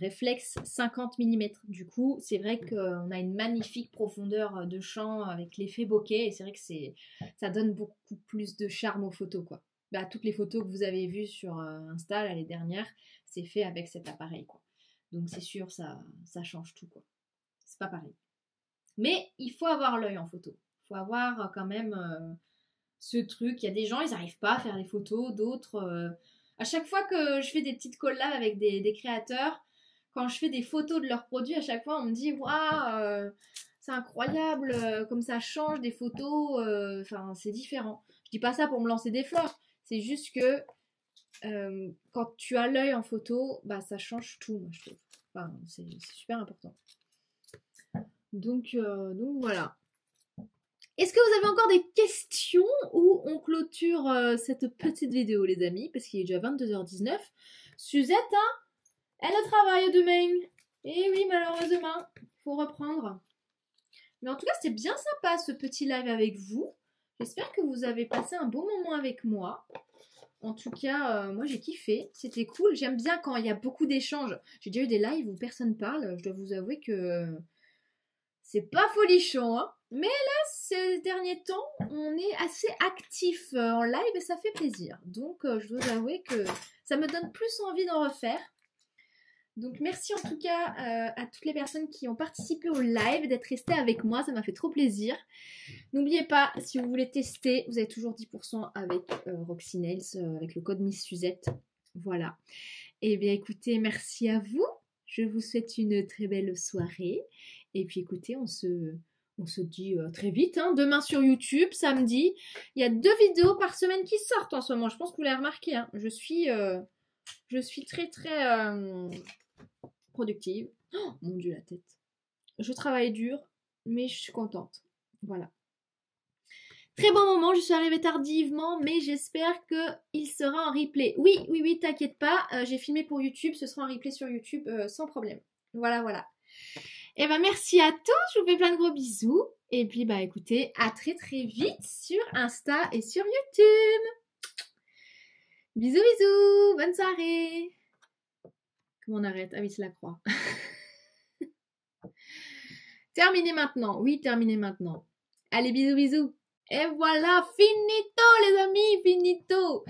réflexe 50 mm. Du coup, c'est vrai qu'on a une magnifique profondeur de champ avec l'effet bokeh. Et c'est vrai que ça donne beaucoup plus de charme aux photos, quoi. Bah, toutes les photos que vous avez vues sur Insta, là, les dernières, c'est fait avec cet appareil, quoi. Donc c'est sûr, ça change tout, quoi. C'est pas pareil. Mais il faut avoir l'œil en photo. Il faut avoir quand même ce truc. Il y a des gens, ils n'arrivent pas à faire des photos, d'autres... À chaque fois que je fais des petites collabs avec des créateurs, quand je fais des photos de leurs produits, à chaque fois on me dit waouh, c'est incroyable, comme ça change des photos, enfin c'est différent. Je dis pas ça pour me lancer des fleurs, c'est juste que quand tu as l'œil en photo, bah ça change tout, moi je trouve. Enfin, c'est super important. Donc voilà. Est-ce que vous avez encore des questions ou on clôture cette petite vidéo, les amis? Parce qu'il est déjà 22h19. Suzette, hein, Elle a travail demain. Et oui, malheureusement, il faut reprendre. Mais en tout cas, c'était bien sympa ce petit live avec vous. J'espère que vous avez passé un bon moment avec moi. En tout cas, moi j'ai kiffé. C'était cool. J'aime bien quand il y a beaucoup d'échanges. J'ai déjà eu des lives où personne parle. Je dois vous avouer que c'est pas folichon, hein. Mais là, ces derniers temps, on est assez actif en live et ça fait plaisir. Donc, je dois avouer que ça me donne plus envie d'en refaire. Donc, merci en tout cas à toutes les personnes qui ont participé au live, d'être restées avec moi. Ça m'a fait trop plaisir. N'oubliez pas, si vous voulez tester, vous avez toujours 10% avec Roxy Nails, avec le code Miss Suzette. Voilà. Eh bien, écoutez, merci à vous. Je vous souhaite une très belle soirée. Et puis, écoutez, on se dit très vite. Hein. Demain sur YouTube, samedi. Il y a 2 vidéos par semaine qui sortent en ce moment. Je pense que vous l'avez remarqué. Hein. Je suis très, très productive. Oh, mon Dieu, la tête. Je travaille dur, mais je suis contente. Voilà. Très bon moment, je suis arrivée tardivement, mais j'espère qu'il sera en replay. Oui, t'inquiète pas, j'ai filmé pour YouTube, ce sera en replay sur YouTube sans problème. Voilà. Et ben merci à tous, je vous fais plein de gros bisous. Et puis bah écoutez, à très très vite sur Insta et sur YouTube. Bisous, bonne soirée. Comment on arrête? Ah oui, c'est la croix. Terminé maintenant, oui, terminé maintenant. Allez, bisous. Et voilà, finito les amis, finito.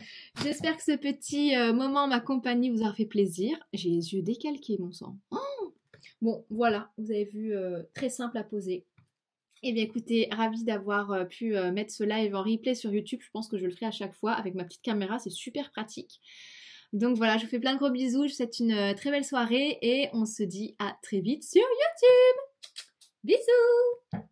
J'espère que ce petit moment, ma compagnie vous a fait plaisir. J'ai les yeux décalqués, mon sang. Oh, bon, voilà, vous avez vu, très simple à poser. Eh bien écoutez, ravie d'avoir pu mettre ce live en replay sur YouTube. Je pense que je le ferai à chaque fois avec ma petite caméra, c'est super pratique. Donc voilà, je vous fais plein de gros bisous, je vous souhaite une très belle soirée et on se dit à très vite sur YouTube. Bisous!